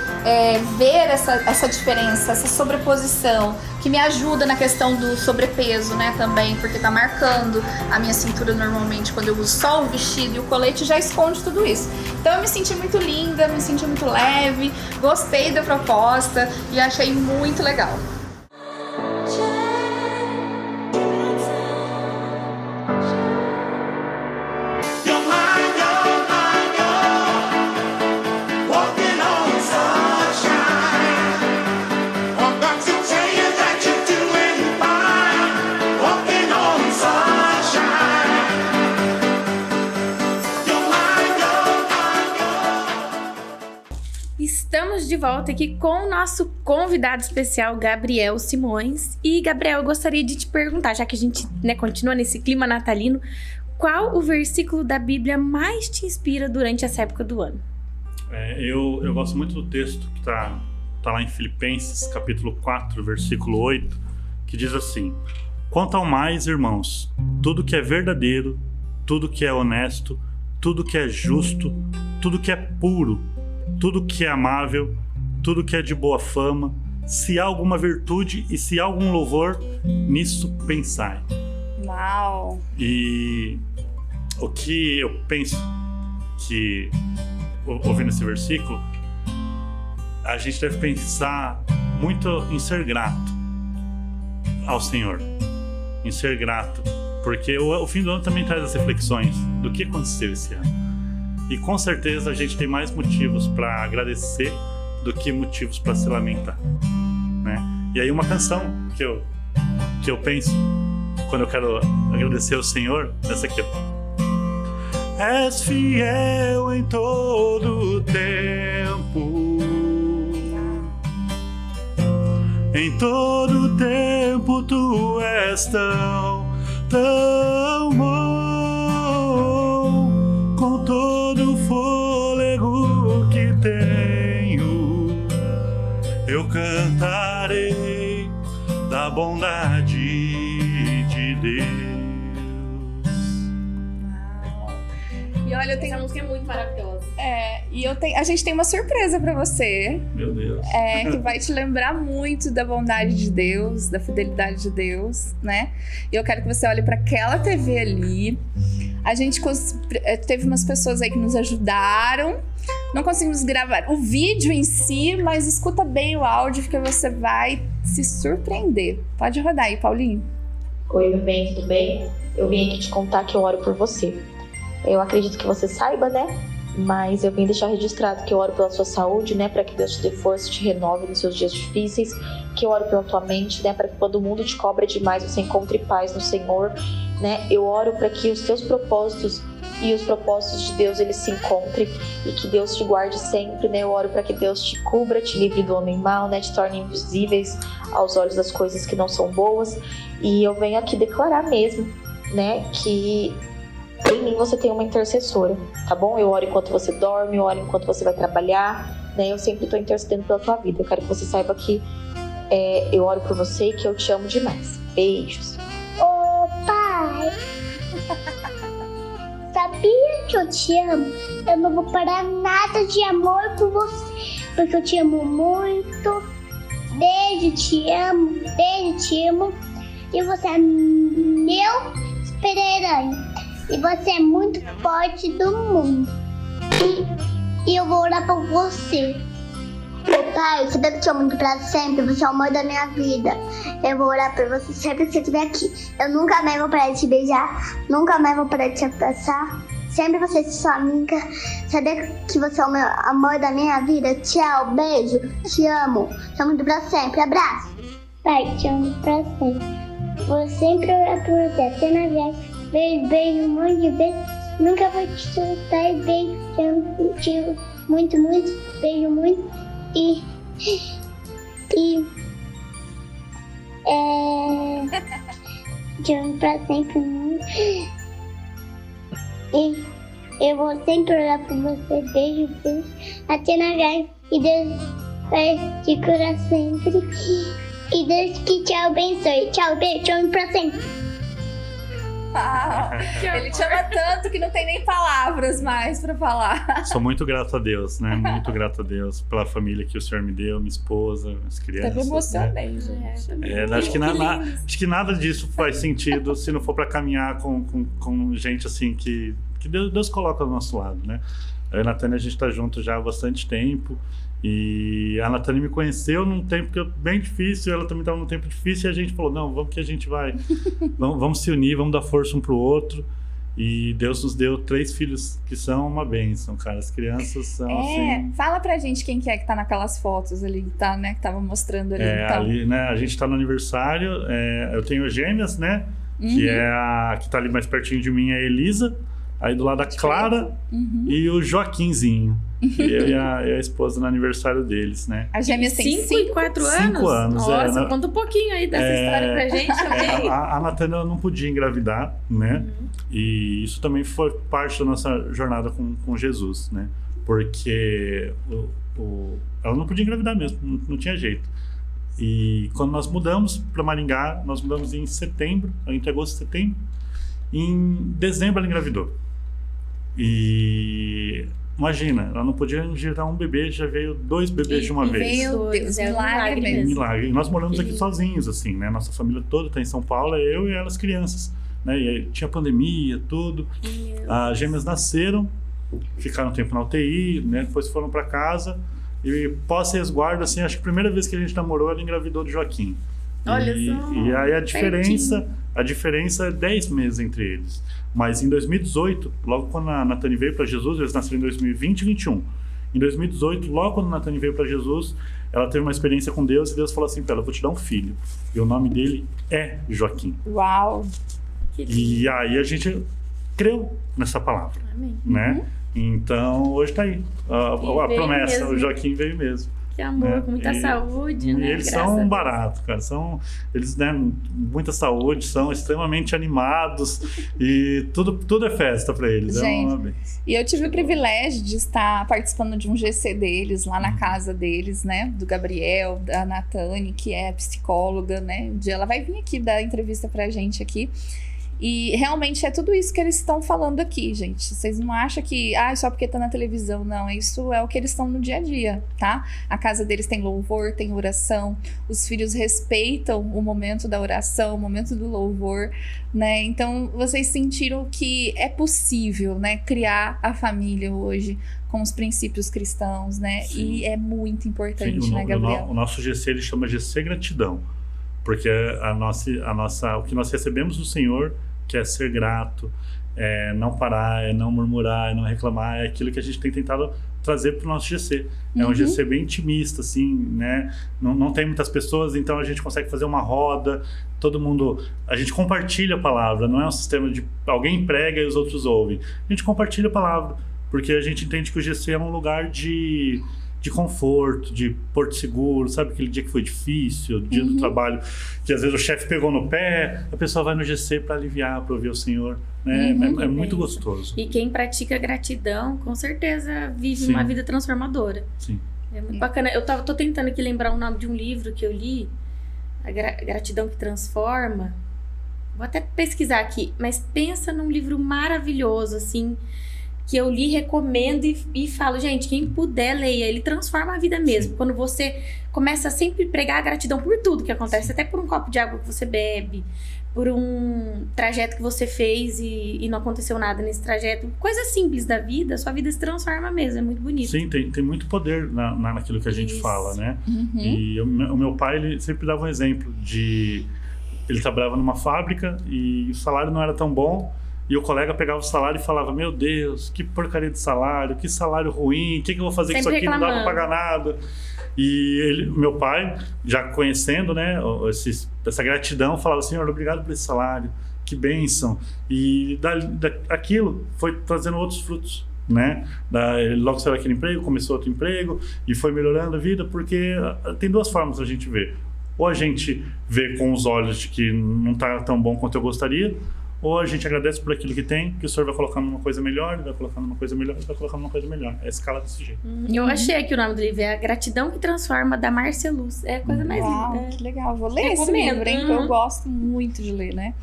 B: ver essa diferença, essa sobreposição, que me ajuda na questão do sobrepeso, né? Também, porque tá marcando a minha cintura normalmente quando eu uso só o vestido, e o colete já esconde tudo isso. Então eu me senti muito linda, me senti muito leve, gostei da proposta e achei muito legal.
C: Estamos de volta aqui com o nosso convidado especial, Gabriel Simões. E, Gabriel, eu gostaria de te perguntar, já que a gente, né, continua nesse clima natalino, qual o versículo da Bíblia mais te inspira durante essa época do ano?
D: Eu gosto muito do texto que tá lá em Filipenses, capítulo 4, versículo 8, que diz assim: quanto ao mais, irmãos, tudo que é verdadeiro, tudo que é honesto, tudo que é justo, tudo que é puro, tudo que é amável, tudo que é de boa fama, se há alguma virtude e se há algum louvor, nisso pensai.
B: Uau!
D: E o que eu penso que, ouvindo esse versículo, a gente deve pensar muito em ser grato ao Senhor, em ser grato, porque o fim do ano também traz as reflexões do que aconteceu esse ano. E com certeza a gente tem mais motivos para agradecer do que motivos para se lamentar, né? E aí uma canção que eu penso quando eu quero agradecer ao Senhor, essa aqui: és fiel em todo o tempo, em todo o tempo tu Tu és tão bom, com todo o fôlego que tenho, eu cantarei da bondade de Deus.
B: E olha,
C: Essa música é muito maravilhosa.
B: a gente tem uma surpresa pra você.
D: Meu Deus.
B: Que vai te lembrar muito da bondade de Deus, da fidelidade de Deus, né? E eu quero que você olhe para aquela TV ali. A gente teve umas pessoas aí que nos ajudaram. Não conseguimos gravar o vídeo em si, mas escuta bem o áudio, porque você vai se surpreender. Pode rodar aí, Paulinho.
F: Oi, meu bem, tudo bem? Eu vim aqui te contar que eu oro por você. Eu acredito que você saiba, né? Mas eu vim deixar registrado que eu oro pela sua saúde, né? Para que Deus te dê força, te renove nos seus dias difíceis. Que eu oro pela tua mente, né? Para que quando o mundo te cobra demais, você encontre paz no Senhor, né? Eu oro para que os teus propósitos e os propósitos de Deus, eles se encontrem e que Deus te guarde sempre, né? Eu oro para que Deus te cubra, te livre do homem mau, né? Te torne invisíveis aos olhos das coisas que não são boas. E eu venho aqui declarar mesmo, né? Que em mim você tem uma intercessora, tá bom? Eu oro enquanto você dorme, eu oro enquanto você vai trabalhar, né? Eu sempre estou intercedendo pela tua vida. Eu quero que você saiba que eu oro por você e que eu te amo demais. Beijos.
G: Ô, pai, sabia que eu te amo? Eu não vou parar nada de amor por você, porque eu te amo muito. Beijo, te amo. Beijo, te amo. E você é meu super-herói. E você é muito forte do mundo. E eu vou orar por você. Ô pai, eu sabia que eu te amo muito pra sempre. Você é o amor da minha vida. Eu vou orar por você sempre que você estiver aqui. Eu nunca mais vou parar de te beijar. Nunca mais vou parar de te abraçar. Sempre você ser sua amiga. Sabia que você é o meu amor da minha vida. Tchau, beijo. Te amo. Te amo muito pra sempre. Abraço. Pai, te amo pra sempre. Vou sempre orar por você. Até na viagem. Beijo, beijo, um monte de beijo. Nunca vou te soltar. Beijo, te amo contigo. Muito, muito. Beijo muito. Te amo pra sempre muito. E eu vou sempre orar por você. Beijo, beijo. Até na viagem. E Deus vai te curar sempre. E Deus que te abençoe. Tchau, beijo, te amo pra sempre.
B: Ele te ama tanto que não tem nem palavras mais pra falar.
D: Sou muito grato a Deus, né? Muito grato a Deus pela família que o Senhor me deu, minha esposa, as crianças.
B: Até me emocionei,
D: né?
B: gente.
D: Acho que nada disso faz sentido se não for para caminhar com gente assim que Deus coloca do nosso lado, né? Eu e a Natânia, a gente tá junto já há bastante tempo. E a Natânia me conheceu num tempo bem difícil, ela também estava num tempo difícil, e a gente falou, não, vamos que a gente vai, vamos se unir, vamos dar força um pro outro. E Deus nos deu 3 filhos que são uma bênção, cara. As crianças são assim...
B: Fala pra gente quem que é que tá naquelas fotos ali, tá, né, que tava mostrando ali. Então.
D: Ali, né, a gente tá no aniversário, eu tenho gêmeas, né, que é a que tá ali mais pertinho de mim, é a Elisa, aí do lado a Clara e o Joaquinzinho. Eu e a esposa no aniversário deles, né?
B: A gêmea tem
C: 5 e 4 anos?
D: 5 anos,
C: Nossa, conta um pouquinho aí dessa história pra gente também.
D: A Natânia não podia engravidar, né? E isso também foi parte da nossa jornada com Jesus, né? Porque ela não podia engravidar mesmo, não tinha jeito. E quando nós mudamos para Maringá, nós mudamos em setembro, entre agosto e setembro. Em dezembro ela engravidou. E... imagina, ela não podia gerar um bebê, já veio 2 bebês de uma vez.
B: Meu Deus,
C: É um
B: milagre
C: milagre
B: mesmo.
D: Milagre. E nós moramos aqui sozinhos, assim, né? Nossa família toda está em São Paulo, é eu e elas crianças. Né? E aí tinha pandemia, tudo. As gêmeas nasceram, ficaram um tempo na UTI, né? Depois foram para casa. E pós-resguardo, assim, acho que a primeira vez que a gente namorou, ela engravidou do Joaquim.
C: Olha só.
D: E aí a diferença é 10 meses entre eles. Mas em 2018, logo quando a Natânia veio para Jesus, eles nasceram em 2020 e 2021. Em 2018, logo quando a Natânia veio para Jesus, ela teve uma experiência com Deus e Deus falou assim para ela, eu vou te dar um filho. E o nome dele é Joaquim.
B: Uau!
D: E aí a gente creu nessa palavra.
C: Amém.
D: Né? Então, hoje tá aí. A promessa,
C: mesmo.
D: o Joaquim veio mesmo.
C: ter amor, com muita saúde,
D: e
C: né?
D: eles
C: Graças a
D: são
C: Deus.
D: baratos, cara. Eles, né, muita saúde, são extremamente animados e tudo é festa pra eles.
B: Gente, e eu tive o privilégio de estar participando de um GC deles, lá na casa deles, né? Do Gabriel, da Natane, que é psicóloga, né? Um dia ela vai vir aqui dar entrevista pra gente aqui. E realmente é tudo isso que eles estão falando aqui, gente. Vocês não acham que, só porque tá na televisão, não. Isso é o que eles estão no dia a dia, tá? A casa deles tem louvor, tem oração. Os filhos respeitam o momento da oração, o momento do louvor, né? Então, vocês sentiram que é possível, né? Criar a família hoje com os princípios cristãos, né?
D: Sim.
B: E é muito importante,
D: Sim,
B: né, Gabriel?
D: o nosso GC, ele chama GC Gratidão. Porque o que nós recebemos do Senhor, que é ser grato, é não parar, é não murmurar, é não reclamar, é aquilo que a gente tem tentado trazer para o nosso GC. É um GC bem intimista, assim, né? Não tem muitas pessoas, então a gente consegue fazer uma roda, todo mundo... A gente compartilha a palavra, não é um sistema de alguém prega e os outros ouvem. A gente compartilha a palavra, porque a gente entende que o GC é um lugar de conforto, de porto seguro, sabe aquele dia que foi difícil, o dia do trabalho, que às vezes o chefe pegou no pé, a pessoa vai no GC para aliviar, para ouvir o Senhor, né? É muito gostoso.
C: E quem pratica gratidão, com certeza vive
D: Sim.
C: uma vida transformadora.
D: Sim.
C: É muito bacana. Tô tentando aqui lembrar o nome de um livro que eu li, A Gratidão que Transforma. Vou até pesquisar aqui, mas pensa num livro maravilhoso, assim, que eu li, recomendo e falo, gente, quem puder, leia. Ele transforma a vida mesmo.
D: Sim.
C: Quando você começa a sempre pregar a gratidão por tudo que acontece,
D: Sim.
C: até por um copo de água que você bebe, por um trajeto que você fez e não aconteceu nada nesse trajeto. Coisa simples da vida, sua vida se transforma mesmo. É muito bonito.
D: Sim, tem muito poder naquilo que a gente fala, né? E o meu pai, ele sempre dava um exemplo de... Ele trabalhava numa fábrica e o salário não era tão bom. E o colega pegava o salário e falava, meu Deus, que porcaria de salário, que salário ruim, o que eu vou fazer com isso aqui? Não dá pra pagar nada. E meu pai, já conhecendo, né, essa gratidão, falava, Senhor, obrigado por esse salário, que bênção. E aquilo foi trazendo outros frutos, né? Ele logo saiu daquele emprego, começou outro emprego e foi melhorando a vida, porque tem duas formas da gente ver. Ou a gente vê com os olhos de que não tá tão bom quanto eu gostaria, ou a gente agradece por aquilo que tem, que o Senhor vai colocando numa coisa melhor, vai colocando numa coisa melhor, vai colocando numa coisa melhor. É a escala desse jeito.
C: Eu achei aqui o nome do livro, é A Gratidão que Transforma, da Márcia Luz. É a coisa mais linda.
B: Que legal. Vou ler esse livro, hein? Que eu gosto muito de ler, né?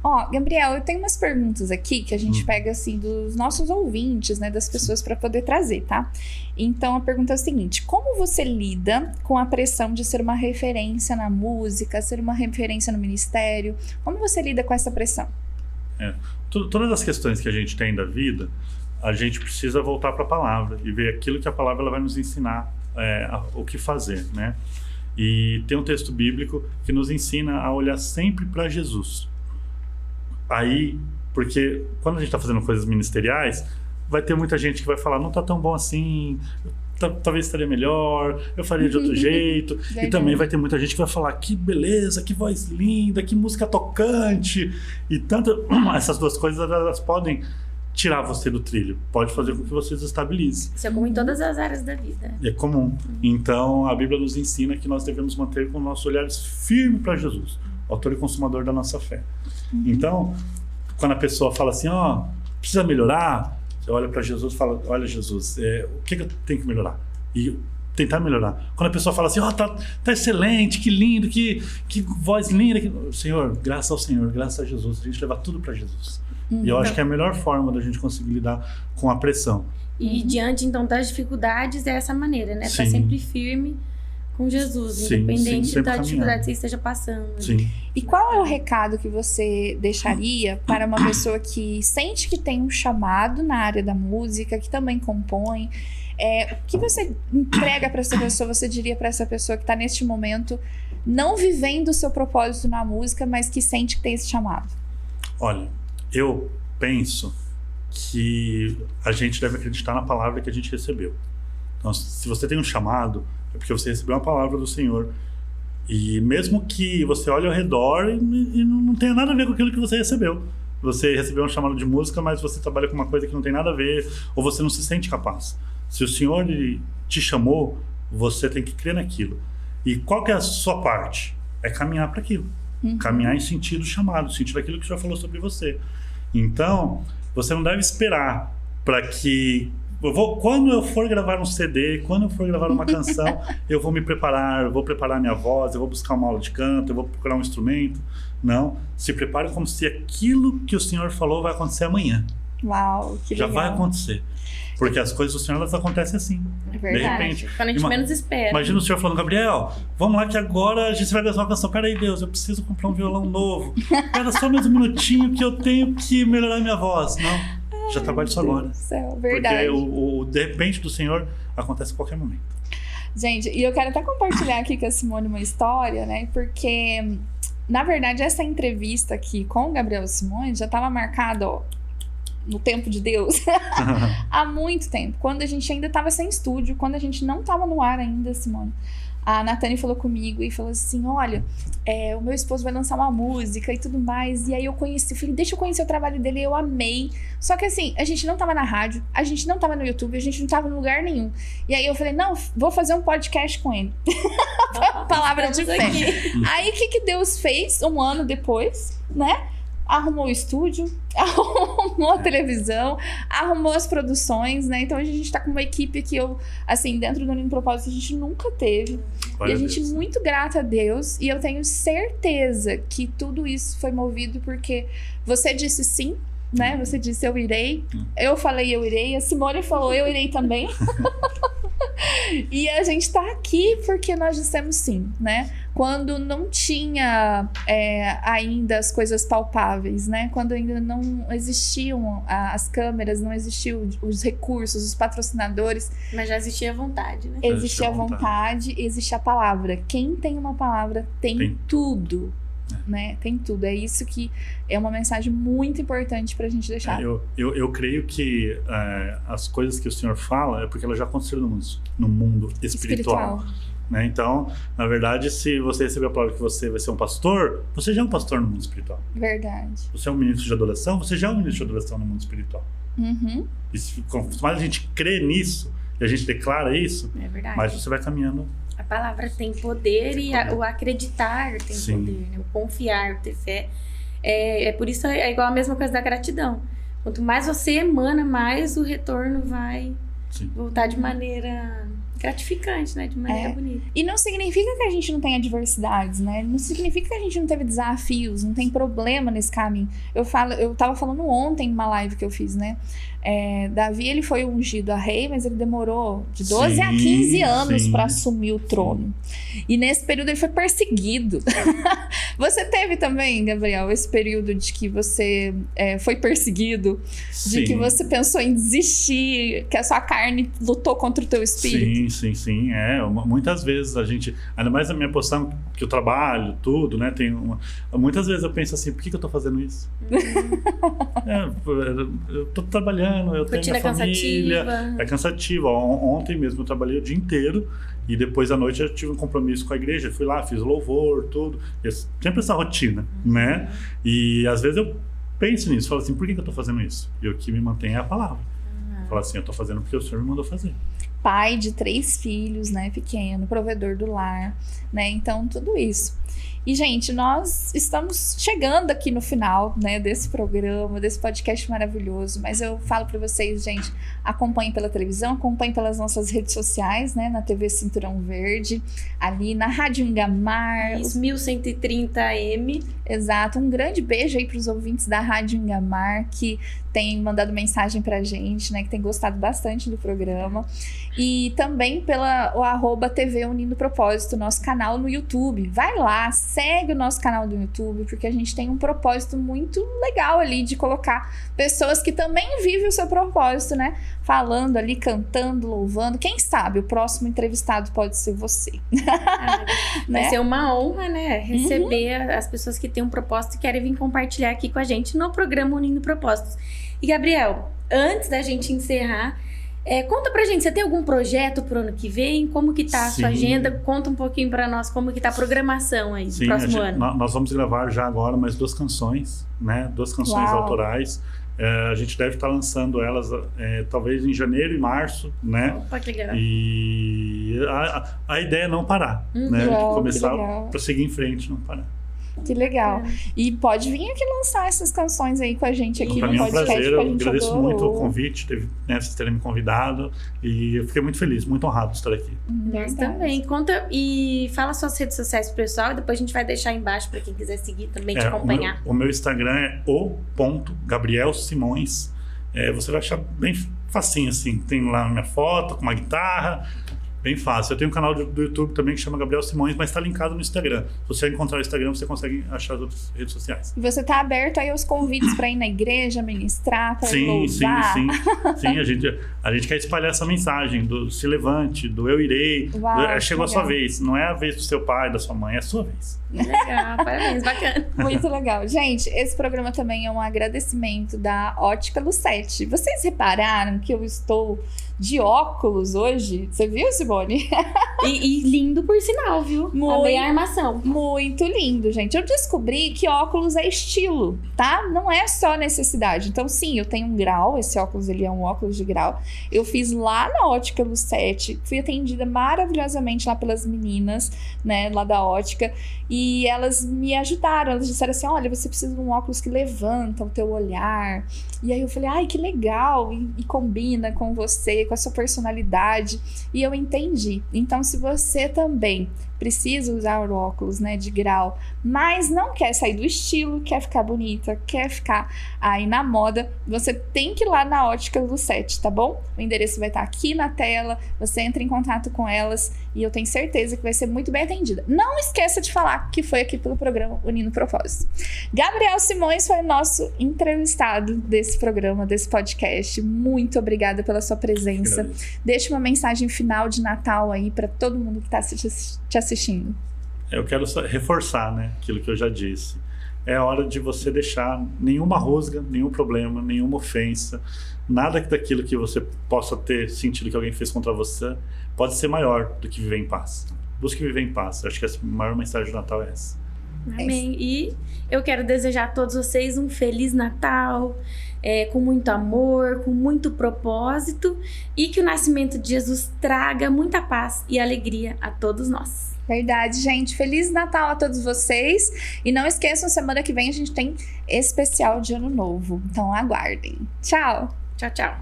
B: Ó, Gabriel, eu tenho umas perguntas aqui que a gente pega, assim, dos nossos ouvintes, né? Das pessoas para poder trazer, tá? Então, a pergunta é a seguinte. Como você lida com a pressão de ser uma referência na música, ser uma referência no ministério? Como você lida com essa pressão?
D: Todas as questões que a gente tem da vida, a gente precisa voltar para a palavra e ver aquilo que a palavra ela vai nos ensinar o que fazer, né? E tem um texto bíblico que nos ensina a olhar sempre para Jesus. Aí, porque quando a gente está fazendo coisas ministeriais, vai ter muita gente que vai falar, não está tão bom assim, talvez estaria melhor, eu faria de outro jeito. E também vai ter muita gente que vai falar, que beleza, que voz linda, que música tocante. E essas duas coisas, elas podem tirar você do trilho, pode fazer com que você desestabilize.
C: Isso é comum em todas as áreas da vida.
D: É comum. Então, a Bíblia nos ensina que nós devemos manter com nossos olhares firmes para Jesus, autor e consumador da nossa fé. Então, quando a pessoa fala assim, precisa melhorar, você olha para Jesus e fala, olha Jesus, o que eu tenho que melhorar? E tentar melhorar. Quando a pessoa fala assim, tá excelente, que lindo, que voz linda. Senhor, graças ao Senhor, graças a Jesus, a gente leva tudo para Jesus. E eu acho que é a melhor forma da gente conseguir lidar com a pressão.
C: E diante, então, das dificuldades, é essa maneira, né? Tá sempre firme com Jesus, independente da dificuldade que você esteja passando.
D: Sim.
B: E qual é o recado que você deixaria para uma pessoa que sente que tem um chamado na área da música, que também compõe? O que você entrega para essa pessoa, você diria para essa pessoa que está neste momento não vivendo o seu propósito na música, mas que sente que tem esse chamado?
D: Olha, eu penso que a gente deve acreditar na palavra que a gente recebeu. Então, se você tem um chamado, é porque você recebeu uma palavra do Senhor. E mesmo que você olhe ao redor e não tenha nada a ver com aquilo que você recebeu. Você recebeu um chamado de música, mas você trabalha com uma coisa que não tem nada a ver, ou você não se sente capaz. Se o Senhor te chamou, você tem que crer naquilo. E qual que é a sua parte? É caminhar para aquilo. Caminhar em sentido chamado, sentido daquilo que o Senhor falou sobre você. Então, você não deve esperar para que... quando eu for gravar um CD, quando eu for gravar uma canção, eu vou me preparar, eu vou preparar minha voz, eu vou buscar uma aula de canto, eu vou procurar um instrumento. Não, se prepare como se aquilo que o Senhor falou vai acontecer amanhã.
B: Uau, que legal.
D: Já vai acontecer. Porque as coisas do Senhor, elas acontecem assim.
C: É verdade.
D: De repente.
C: Quando a gente menos espera.
D: Imagina o Senhor falando, Gabriel, vamos lá que agora a gente vai gravar uma canção. Peraí, Deus, eu preciso comprar um violão novo. Espera só mais um minutinho que eu tenho que melhorar minha voz. Não, já trabalho isso agora.
B: Verdade.
D: Porque de repente do Senhor acontece a qualquer momento.
B: Gente, e eu quero até compartilhar aqui com a Simone uma história, né? Porque, na verdade, essa entrevista aqui com o Gabriel e Simone já estava marcada, ó, no tempo de Deus, há muito tempo. Quando a gente ainda estava sem estúdio, quando a gente não estava no ar ainda, Simone. A Nathane falou comigo e falou assim, olha, o meu esposo vai lançar uma música e tudo mais. E aí eu falei, deixa eu conhecer o trabalho dele, e eu amei. Só que assim, a gente não tava na rádio, a gente não tava no YouTube, a gente não tava em lugar nenhum. E aí eu falei, não, vou fazer um podcast com ele. Palavra de fé. Aí o que Deus fez um ano depois, né? Arrumou o estúdio, arrumou a televisão, arrumou as produções, né? Então a gente tá com uma equipe que assim, dentro do Unindo Propósito a gente nunca teve. E a gente é muito grata a Deus. E eu tenho certeza que tudo isso foi movido porque você disse sim, né? Você disse eu irei. Eu falei eu irei. A Simone falou eu irei também. E a gente tá aqui porque nós dissemos sim, né? Quando não tinha ainda as coisas palpáveis, né? Quando ainda não existiam as câmeras, não existiam os recursos, os patrocinadores.
C: Mas já existia a vontade, né?
B: Existia a vontade, existe a palavra. Quem tem uma palavra tem tudo. Né? Tem tudo. É isso que é uma mensagem muito importante pra gente deixar.
D: Eu creio que as coisas que o Senhor fala é porque elas já aconteceram no mundo espiritual. Né? Então, na verdade, se você receber a palavra que você vai ser um pastor, você já é um pastor no mundo espiritual.
B: Verdade.
D: Você é um ministro de adoração, você já é um ministro de adoração no mundo espiritual. E quanto mais a gente crê nisso e a gente declara isso, mais você vai caminhando.
C: A palavra tem poder e o acreditar tem poder, né? O confiar, o ter fé. Por isso é igual a mesma coisa da gratidão. Quanto mais você emana, mais o retorno vai voltar de maneira gratificante, né? De maneira bonita.
B: E não significa que a gente não tenha adversidades, né? Não significa que a gente não teve desafios, não tem problema nesse caminho. Eu tava falando ontem numa live que eu fiz, né? Davi, ele foi ungido a rei, mas ele demorou de 12 a 15 anos para assumir o trono. E nesse período ele foi perseguido. Você teve também, Gabriel, esse período de que você foi perseguido, de que você pensou em desistir, que a sua carne lutou contra o teu espírito?
D: Sim. Muitas vezes a gente, ainda mais na minha posição, que eu trabalho, tudo, né? Muitas vezes eu penso assim, por que eu tô fazendo isso? Eu tô trabalhando, eu tenho minha família. É cansativo. Ontem mesmo eu trabalhei o dia inteiro e depois à noite eu tive um compromisso com a igreja. Fui lá, fiz louvor, tudo. Sempre essa rotina, né? E às vezes eu penso nisso, falo assim, por que eu tô fazendo isso? E o que me mantém é a palavra. Falo assim, eu tô fazendo porque o Senhor me mandou fazer.
B: Pai de 3 filhos, né, pequeno, provedor do lar, né, então tudo isso. E, gente, nós estamos chegando aqui no final, né, desse programa, desse podcast maravilhoso, mas eu falo para vocês, gente, acompanhem pela televisão, acompanhem pelas nossas redes sociais, né, na TV Cinturão Verde, ali na Rádio Ingamar.
C: 1130M.
B: Exato, um grande beijo aí para os ouvintes da Rádio Ingamar, que tem mandado mensagem pra gente, né, que tem gostado bastante do programa. E também o @TV Unindo Propósito, nosso canal no YouTube. Vai lá, segue o nosso canal do YouTube, porque a gente tem um propósito muito legal ali de colocar pessoas que também vivem o seu propósito, né? Falando ali, cantando, louvando. Quem sabe o próximo entrevistado pode ser você.
C: Vai ser uma honra, né? Receber as pessoas que têm um propósito e querem vir compartilhar aqui com a gente no programa Unindo Propósitos. E, Gabriel, antes da gente encerrar, Conta pra gente, você tem algum projeto pro ano que vem? Como que tá a sua
D: Sim.
C: agenda? Conta um pouquinho pra nós como que tá a programação aí
D: Sim,
C: do próximo ano.
D: nós vamos gravar já agora mais 2 canções, né? 2 canções
B: Uau.
D: autorais. A gente deve estar lançando elas talvez em janeiro e março, né?
C: Opa, que legal.
D: E a ideia é não parar, né?
B: Legal,
D: Começar
B: que legal.
D: para seguir em frente, não parar.
B: Que legal. E pode vir aqui lançar essas canções aí com a gente aqui
D: Para
B: no
D: mim é um
B: podcast.
D: prazer,
B: que a
D: eu
B: gente
D: agradeço
B: adorou.
D: muito o convite, vocês terem me convidado, e eu fiquei muito feliz, muito honrado de estar aqui.
C: Nós também. Conta e fala suas redes sociais pro pessoal e depois a gente vai deixar embaixo pra quem quiser seguir também, te acompanhar.
D: O meu Instagram é o.gabrielsimões. Você vai achar bem facinho, assim. Tem lá a minha foto com uma guitarra, bem fácil. Eu tenho um canal do YouTube também que chama Gabriel Simões, mas está linkado no Instagram. Se você encontrar o Instagram, você consegue achar as outras redes sociais.
B: E você tá aberto aí aos convites para ir na igreja, ministrar, para louvar?
D: Sim, a gente quer espalhar essa mensagem do se levante, do eu irei.
B: Uau,
D: Chegou a
B: legal.
D: sua vez. Não é a vez do seu pai, da sua mãe, é a sua vez.
C: Legal, parabéns, bacana.
B: Muito legal. Gente, esse programa também é um agradecimento da Ótica Lucete. Vocês repararam que eu estou de óculos hoje? Você viu, Simone?
C: E lindo por sinal, viu?
B: Muito.
C: Amei a armação.
B: Muito lindo, gente. Eu descobri que óculos é estilo, tá? Não é só necessidade. Então, sim, eu tenho um grau. Esse óculos, ele é um óculos de grau. Eu fiz lá na Ótica Lucete. Fui atendida maravilhosamente lá pelas meninas, né? Lá da ótica. E elas me ajudaram. Elas disseram assim, olha, você precisa de um óculos que levanta o teu olhar. E aí eu falei, ai, que legal. E combina com você, com a sua personalidade. E eu entendi. Então, se você também precisa usar o óculos, né, de grau, mas não quer sair do estilo, quer ficar bonita, quer ficar aí na moda, você tem que ir lá na Ótica Lucete, tá bom? O endereço vai estar aqui na tela, você entra em contato com elas e eu tenho certeza que vai ser muito bem atendida. Não esqueça de falar que foi aqui pelo programa Unindo Propósito. Gabriel Simões foi o nosso entrevistado desse programa, desse podcast. Muito obrigada pela sua presença. Deixa uma mensagem final de Natal aí para todo mundo que está te assistindo.
D: Eu quero só reforçar, né, aquilo que eu já disse. É hora de você deixar nenhuma rusga, nenhum problema, nenhuma ofensa, nada daquilo que você possa ter sentido que alguém fez contra você pode ser maior do que viver em paz. Busque viver em paz. Acho que a maior mensagem do Natal é essa.
C: Amém. E eu quero desejar a todos vocês um Feliz Natal, com muito amor, com muito propósito, e que o nascimento de Jesus traga muita paz e alegria a todos nós.
B: Verdade, gente. Feliz Natal a todos vocês. E não esqueçam, semana que vem a gente tem especial de Ano Novo. Então aguardem. Tchau.
C: Tchau, tchau.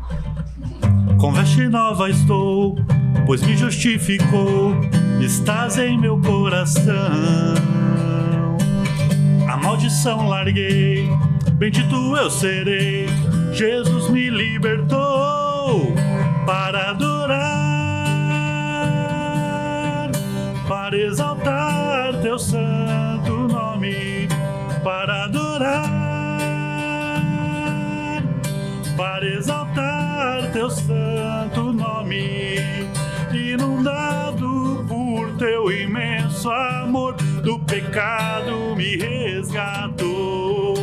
D: Com veste nova estou, pois me justificou, estás em meu coração. A maldição larguei, bendito eu serei, Jesus me libertou para adorar, para exaltar teu santo nome, para adorar, para exaltar teu santo nome, inundado por teu imenso amor, do pecado me resgatou,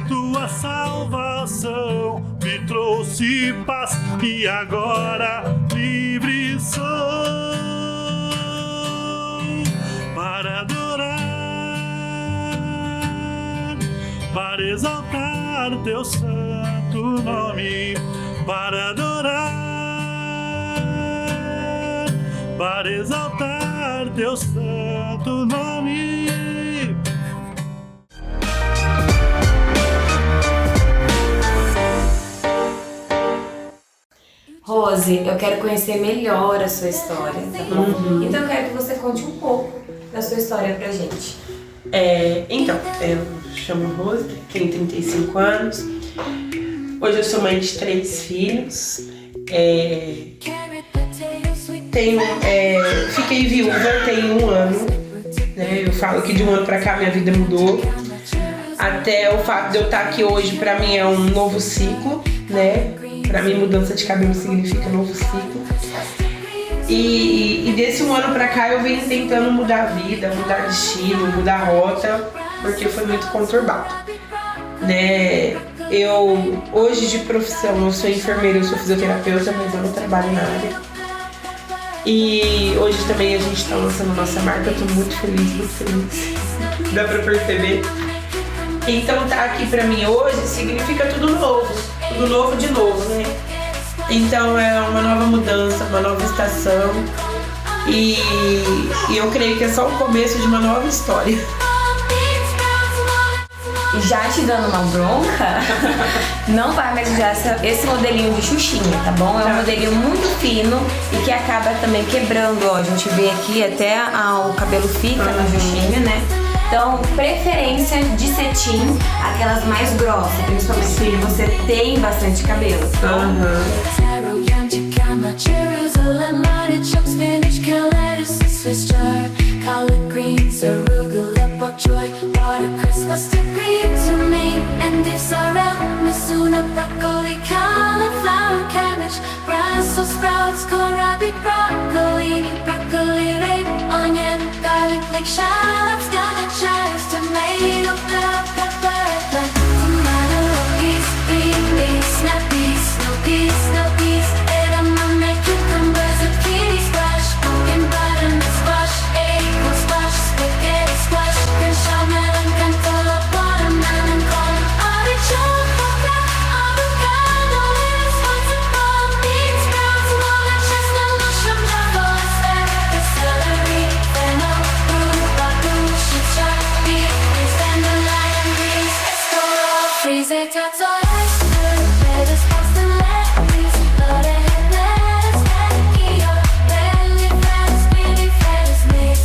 D: tua salvação me trouxe paz, e agora livre sou, para adorar, para exaltar teu santo nome, para adorar, para exaltar teu santo nome.
H: Rose, eu quero conhecer melhor a sua história, tá bom? Então eu quero que você conte um pouco da sua história pra gente.
I: Eu chamo Rose, tenho 35 anos. Hoje eu sou mãe de 3 filhos. Fiquei viúva tem 1 ano. Né? Eu falo que de 1 ano pra cá minha vida mudou. Até o fato de eu estar aqui hoje, pra mim, é um novo ciclo, né? Pra mim, mudança de cabelo significa novo ciclo. E desse 1 ano pra cá, eu venho tentando mudar a vida, mudar de estilo, mudar a rota, porque foi muito conturbado, né? Eu, hoje de profissão, eu sou enfermeira, eu sou fisioterapeuta, mas eu não trabalho na área. E hoje também a gente tá lançando nossa marca, eu tô muito feliz. Dá pra perceber. Então tá aqui pra mim hoje significa tudo novo de novo, né? Então é uma nova mudança, uma nova estação e eu creio que é só o começo de uma nova história.
H: E já te dando uma bronca, não vai mais usar esse modelinho de xuxinha, tá bom? É um modelinho muito fino e que acaba também quebrando, ó. A gente vê aqui até o cabelo fica na xuxinha, né? Então, preferência de cetim, aquelas mais grossas, principalmente se você tem bastante cabelo.
J: Collard greens, arugula, bok choy, watercress, mustard green, tomato, and if sorrel, misuna, broccoli, cauliflower, cabbage, Brussels sprouts, kohlrabi, broccoli, rape, onion, garlic, like shallots, scallop, chives, tomato, bell pepper, eggplant, tomato, peas, green beans, snap peas, snow peas, edamame, cucumber, zucchini, squash, pumpkin, butternut squash, squash, spaghetti squash, Crenshaw melon, cantaloupe, watermelon, corn, artichoke, okra, avocado, lettuce, hudson, ball, beans, sprouts, walnut, chestnut, mushroom, truffle, asparagus, celery, fennel, rhubarb, chicha, beans, dandelion, greens, escargot, freeze it, tato, lettuce, pasta, lettuce, lettuce, kale, belly fats, mini fats, mix.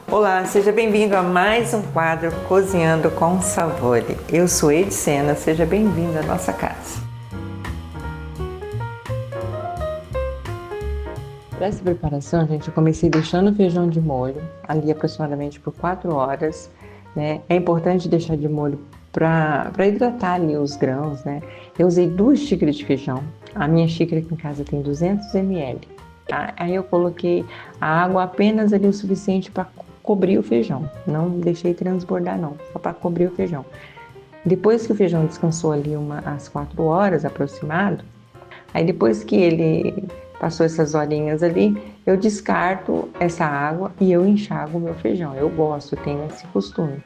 K: Olá, seja bem-vindo a mais um quadro Cozinhando com Savore. Eu sou Edi Sena, seja bem-vindo à nossa casa. Para essa preparação, gente, eu comecei deixando o feijão de molho, ali aproximadamente por 4 horas, né? É importante deixar de molho para hidratar ali os grãos, né? Eu usei 2 xícaras de feijão, a minha xícara aqui em casa tem 200 ml, tá? Aí eu coloquei a água apenas ali o suficiente para cobrir o feijão, não deixei transbordar não, só para cobrir o feijão. Depois que o feijão descansou ali às 4 horas aproximado, aí depois que ele passou essas horinhas ali, eu descarto essa água e eu enxago o meu feijão. Eu gosto, tenho esse costume.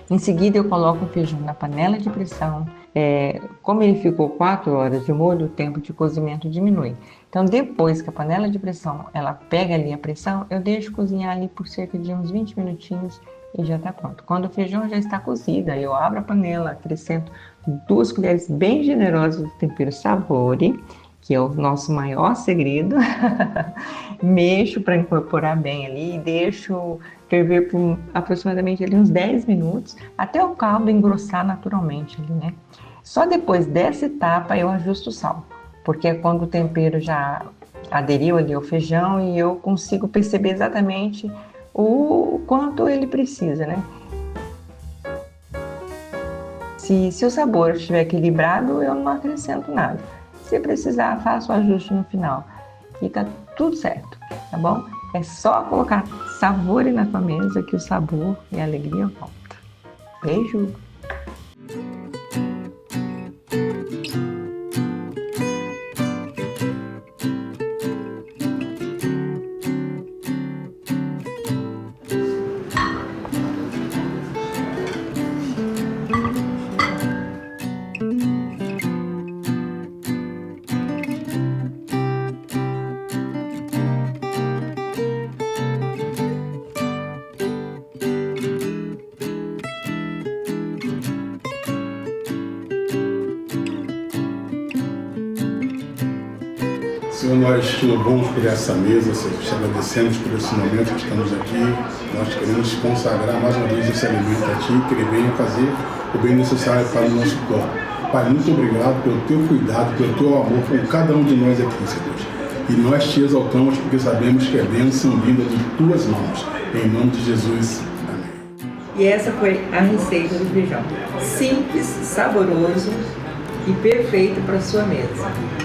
K: Em seguida eu coloco o feijão na panela de pressão. Como ele ficou 4 horas de molho, o tempo de cozimento diminui. Então depois que a panela de pressão ela pega ali a pressão, eu deixo cozinhar ali por cerca de uns 20 minutinhos e já está pronto. Quando o feijão já está cozido, eu abro a panela, acrescento 2 colheres bem generosas do tempero Savore, que é o nosso maior segredo. Mexo para incorporar bem ali e deixo ferver por aproximadamente ali uns 10 minutos, até o caldo engrossar naturalmente ali, né? Só depois dessa etapa eu ajusto o sal, porque é quando o tempero já aderiu ali ao feijão e eu consigo perceber exatamente o quanto ele precisa, né? Se o sabor estiver equilibrado, eu não acrescento nada. Se precisar, faço o ajuste no final. E tá tudo certo, tá bom? É só colocar Savore na tua mesa que o sabor e a alegria voltam. Beijo!
L: Senhor, nós te louvamos por essa mesa, Senhor, te agradecemos por esse momento que estamos aqui. Nós queremos consagrar mais uma vez esse alimento a Ti, que Ele venha fazer o bem necessário para o nosso corpo. Pai, muito obrigado pelo Teu cuidado, pelo Teu amor por cada um de nós aqui, Senhor Deus. E nós Te exaltamos porque sabemos que é bênção vinda de Tuas mãos. Em nome de Jesus. Amém.
M: E essa foi a receita do feijão. Simples, saboroso e perfeito para a sua mesa.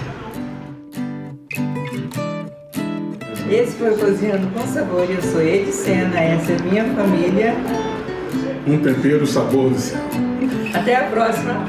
M: Esse foi o Cozinhando com Sabor. Eu sou Edicena, essa é minha família.
L: Um tempero, sabor do céu.
M: Até a próxima!